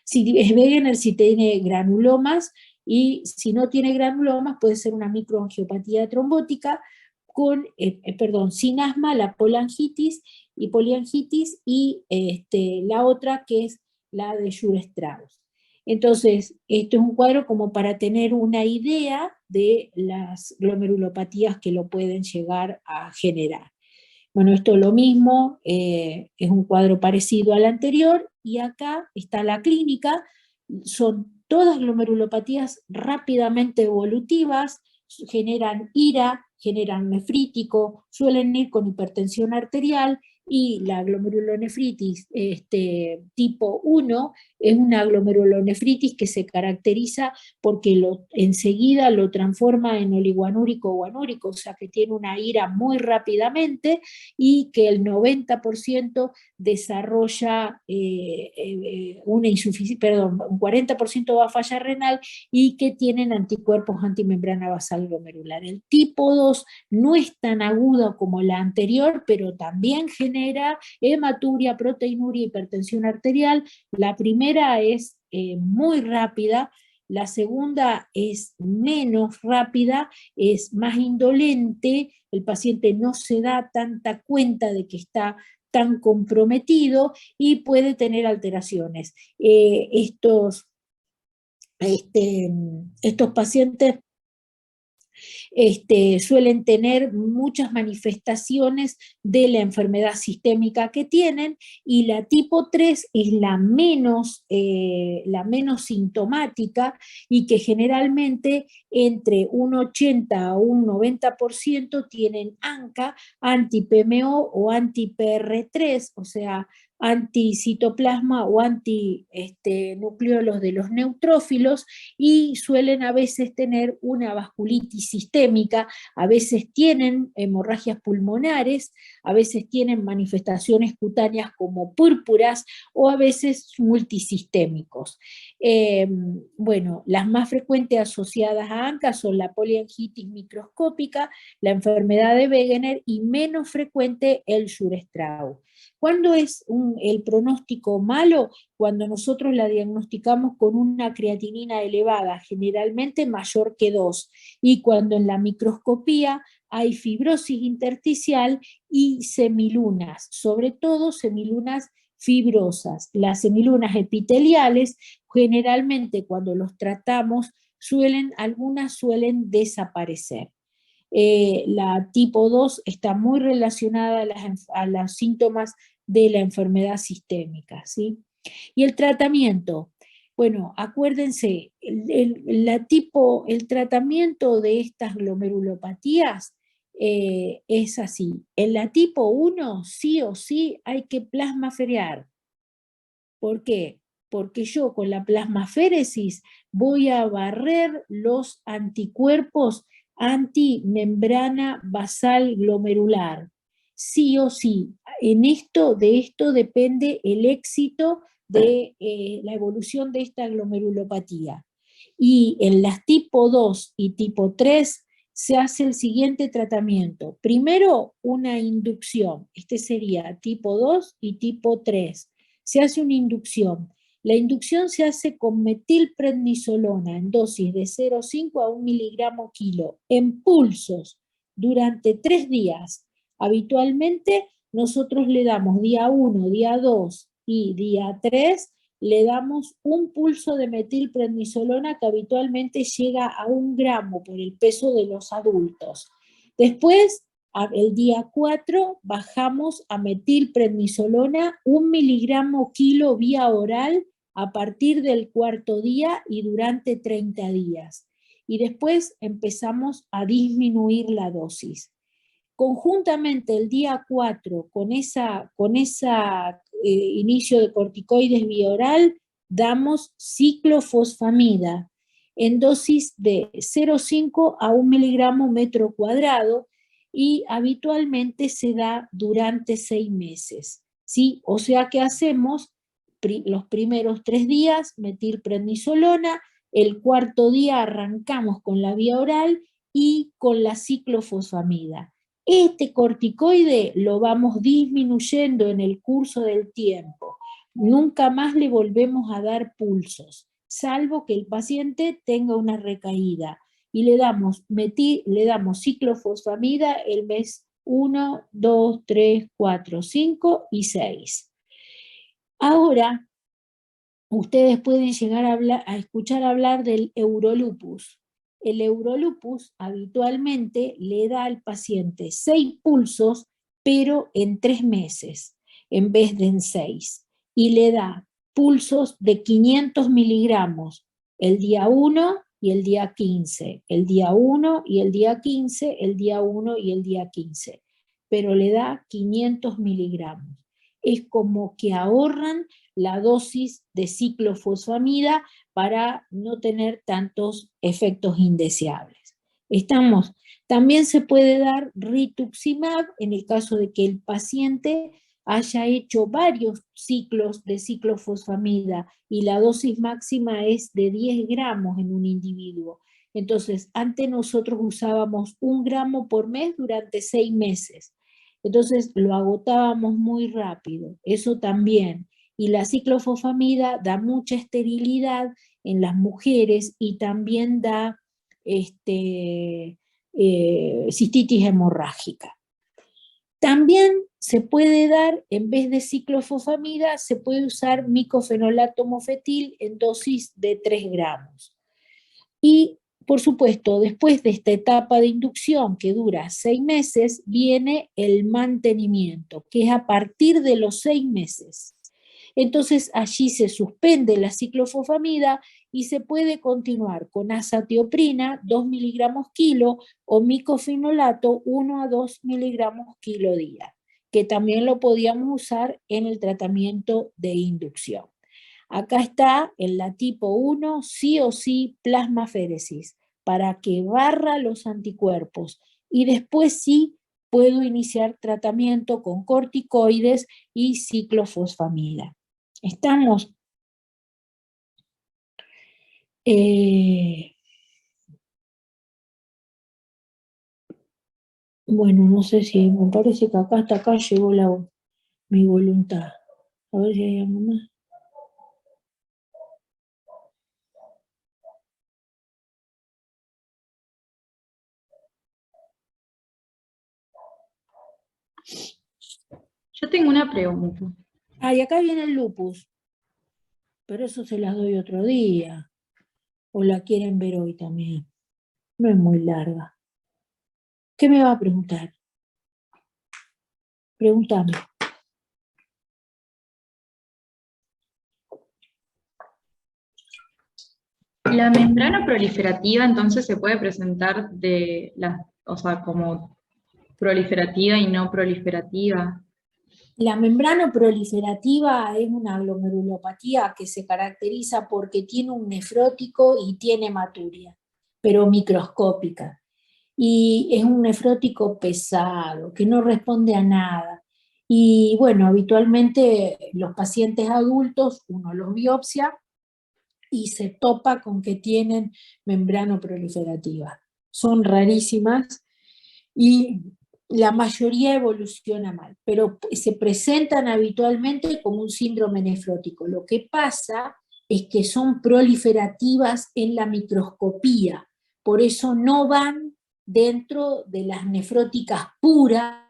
si es Wegener, si tiene granulomas, y si no tiene granulomas, puede ser una microangiopatía trombótica con, sin asma, la polangitis y poliangitis, y la otra que es la de Shure-Strauss. Entonces, esto es un cuadro como para tener una idea de las glomerulopatías que lo pueden llegar a generar. Bueno, esto es lo mismo, es un cuadro parecido al anterior, y acá está la clínica, son todas glomerulopatías rápidamente evolutivas, generan ira, generan nefrítico, suelen ir con hipertensión arterial, y la glomerulonefritis tipo 1 es una glomerulonefritis que se caracteriza porque enseguida lo transforma en oligoanúrico o anúrico, o sea que tiene una ira muy rápidamente, y que el 90% desarrolla una insuficiencia, perdón, un 40% va a falla renal, y que tienen anticuerpos antimembrana basal glomerular. El tipo 2 no es tan aguda como la anterior, pero también genera hematuria, proteinuria, hipertensión arterial. La primera es muy rápida, la segunda es menos rápida, es más indolente, el paciente no se da tanta cuenta de que está tan comprometido y puede tener alteraciones. Estos pacientes suelen tener muchas manifestaciones de la enfermedad sistémica que tienen, y la tipo 3 es la menos sintomática, y que generalmente entre un 80 a un 90% tienen ANCA, anti-PMO o anti-PR3, o sea, anticitoplasma o antinucleolos de los neutrófilos, y suelen a veces tener una vasculitis sistémica, a veces tienen hemorragias pulmonares, a veces tienen manifestaciones cutáneas como púrpuras, o a veces multisistémicos. Bueno, las más frecuentes asociadas a ANCA son la poliangitis microscópica, la enfermedad de Wegener, y menos frecuente el Shure-Strauss. ¿Cuándo es el pronóstico malo? Cuando nosotros la diagnosticamos con una creatinina elevada, generalmente mayor que 2, y cuando en la microscopía hay fibrosis intersticial y semilunas, sobre todo semilunas fibrosas. Las semilunas epiteliales, generalmente cuando los tratamos, algunas suelen desaparecer. La tipo 2 está muy relacionada a los síntomas de la enfermedad sistémica, ¿sí? Y el tratamiento, bueno, acuérdense, el tratamiento de estas glomerulopatías es así. En la tipo 1, sí o sí, hay que plasmaferear. ¿Por qué? Porque yo con la plasmaféresis voy a barrer los anticuerpos antimembrana basal glomerular. Sí o sí. De esto depende el éxito de la evolución de esta glomerulopatía. Y en las tipo 2 y tipo 3 se hace el siguiente tratamiento. Primero, una inducción. Este sería tipo 2 y tipo 3. Se hace una inducción. La inducción se hace con metilprednisolona en dosis de 0,5 a 1 miligramo kilo, en pulsos, durante 3 días. Habitualmente nosotros le damos día 1, día 2 y día 3, le damos un pulso de metilprednisolona que habitualmente llega a 1 gramo por el peso de los adultos. Después, el día 4, bajamos a metilprednisolona 1 miligramo kilo vía oral a partir del 4.º día y durante 30 días. Y después empezamos a disminuir la dosis. Conjuntamente el día 4, con esa inicio de corticoides vía oral, damos ciclofosfamida en dosis de 0,5 a 1 miligramo metro cuadrado y habitualmente se da durante 6 meses. ¿Sí? O sea que hacemos los primeros 3 días metilprednisolona, el 4.º día arrancamos con la vía oral y con la ciclofosfamida. Este corticoide lo vamos disminuyendo en el curso del tiempo. Nunca más le volvemos a dar pulsos, salvo que el paciente tenga una recaída. Y le damos ciclofosfamida el mes 1, 2, 3, 4, 5 y 6. Ahora, ustedes pueden llegar a escuchar hablar del Eurolupus. El Eurolupus habitualmente le da al paciente 6 pulsos, pero en 3 meses, en vez de en 6. Y le da pulsos de 500 miligramos el día 1 y el día 15, el día 1 y el día 15, el día 1 y el día 15. Pero le da 500 miligramos. Es como que ahorran la dosis de ciclofosfamida para no tener tantos efectos indeseables. ¿Estamos? También se puede dar rituximab en el caso de que el paciente haya hecho varios ciclos de ciclofosfamida y la dosis máxima es de 10 gramos en un individuo. Entonces, antes nosotros usábamos 1 gramo por mes durante 6 meses. Entonces, lo agotábamos muy rápido. Eso también. Y la ciclofosfamida da mucha esterilidad en las mujeres y también da cistitis hemorrágica. También se puede dar, en vez de ciclofosfamida, se puede usar micofenolato mofetil en dosis de 3 gramos. Y, por supuesto, después de esta etapa de inducción que dura 6 meses, viene el mantenimiento, que es a partir de los 6 meses. Entonces allí se suspende la ciclofosfamida y se puede continuar con azatioprina 2 miligramos kilo o micofenolato 1 a 2 miligramos kilo día, que también lo podíamos usar en el tratamiento de inducción. Acá está en la tipo 1, sí o sí, plasmaféresis, para que barra los anticuerpos y después sí puedo iniciar tratamiento con corticoides y ciclofosfamida. Estamos. Bueno, no sé si, me parece que hasta acá llegó mi voluntad. A ver si hay algo más. Yo tengo una pregunta. Y acá viene el lupus, pero eso se las doy otro día. O la quieren ver hoy también. No es muy larga. ¿Qué me va a preguntar? Pregúntame. La membrana proliferativa entonces se puede presentar como proliferativa y no proliferativa. La membrana proliferativa es una glomerulopatía que se caracteriza porque tiene un nefrótico y tiene hematuria, pero microscópica. Y es un nefrótico pesado, que no responde a nada. Y bueno, habitualmente los pacientes adultos, uno los biopsia y se topa con que tienen membrana proliferativa. Son rarísimas y la mayoría evoluciona mal, pero se presentan habitualmente como un síndrome nefrótico. Lo que pasa es que son proliferativas en la microscopía, por eso no van dentro de las nefróticas puras,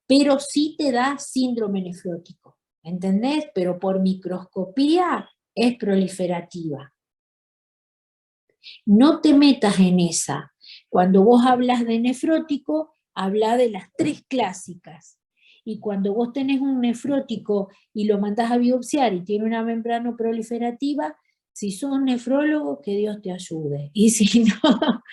pero sí te da síndrome nefrótico, ¿entendés? Pero por microscopía es proliferativa. No te metas en esa. Cuando vos hablas de nefrótico, habla de las 3 clásicas. Y cuando vos tenés un nefrótico y lo mandás a biopsiar y tiene una membrana proliferativa, si sos nefrólogo, que Dios te ayude. Y si no,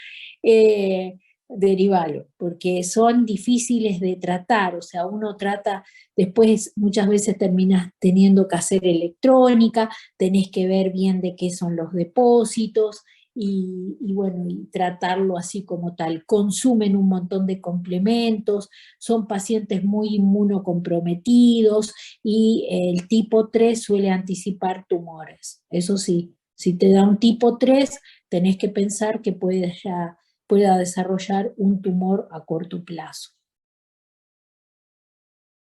derivalo, porque son difíciles de tratar, o sea, uno trata, después muchas veces terminas teniendo que hacer electrónica, tenés que ver bien de qué son los depósitos, y bueno, y tratarlo así como tal. Consumen un montón de complementos, son pacientes muy inmunocomprometidos, y el tipo 3 suele anticipar tumores. Eso sí, si te da un tipo 3, tenés que pensar que pueda desarrollar un tumor a corto plazo.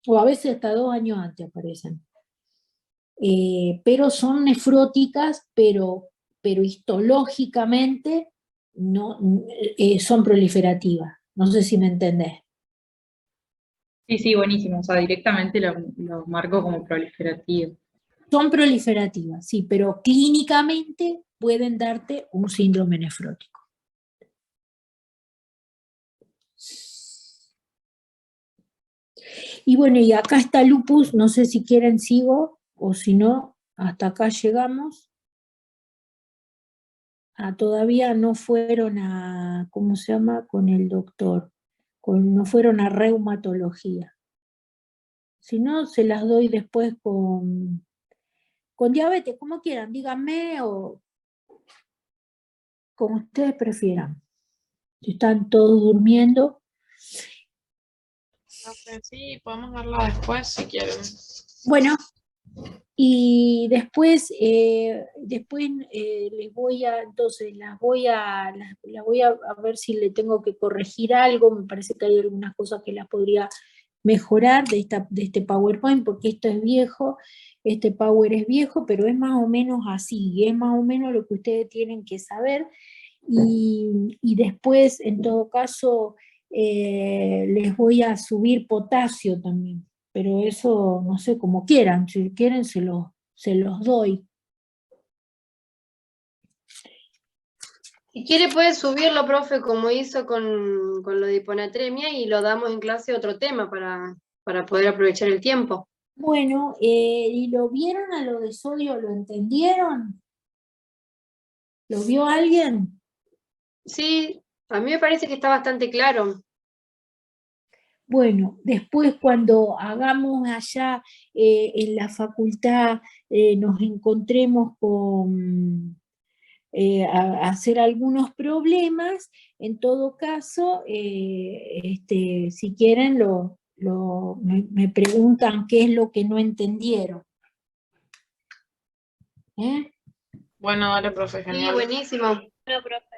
O a veces hasta 2 años antes aparecen. Pero son nefróticas, pero histológicamente no, son proliferativas. No sé si me entendés. Sí, sí, buenísimo. O sea, directamente lo marco como proliferativo. Son proliferativas, sí, pero clínicamente pueden darte un síndrome nefrótico. Y bueno, y acá está lupus, no sé si quieren sigo, o si no, hasta acá llegamos. Todavía no fueron a, ¿cómo se llama? Con el doctor, no fueron a reumatología. Si no, se las doy después con diabetes, como quieran, díganme, o como ustedes prefieran. Si están todos durmiendo. Sí, podemos verla después si quieren. Bueno, y después, les voy a, entonces las voy a ver si le tengo que corregir algo. Me parece que hay algunas cosas que las podría mejorar de este PowerPoint, porque esto es viejo, este Power es viejo, pero es más o menos así, y es más o menos lo que ustedes tienen que saber. Y después, en todo caso, les voy a subir potasio también, pero eso no sé, como quieran, si quieren se los doy. Si quiere puede subirlo, profe, como hizo con lo de hiponatremia, y lo damos en clase otro tema para poder aprovechar el tiempo. Bueno, ¿y lo vieron a lo de sodio? ¿Lo entendieron? ¿Lo vio alguien? Sí, a mí me parece que está bastante claro. Bueno, después cuando hagamos allá en la facultad, nos encontremos con hacer algunos problemas, en todo caso, si quieren, me preguntan qué es lo que no entendieron. ¿Eh? Bueno, dale, profe, Sí, genial. buenísimo. Bueno, profe.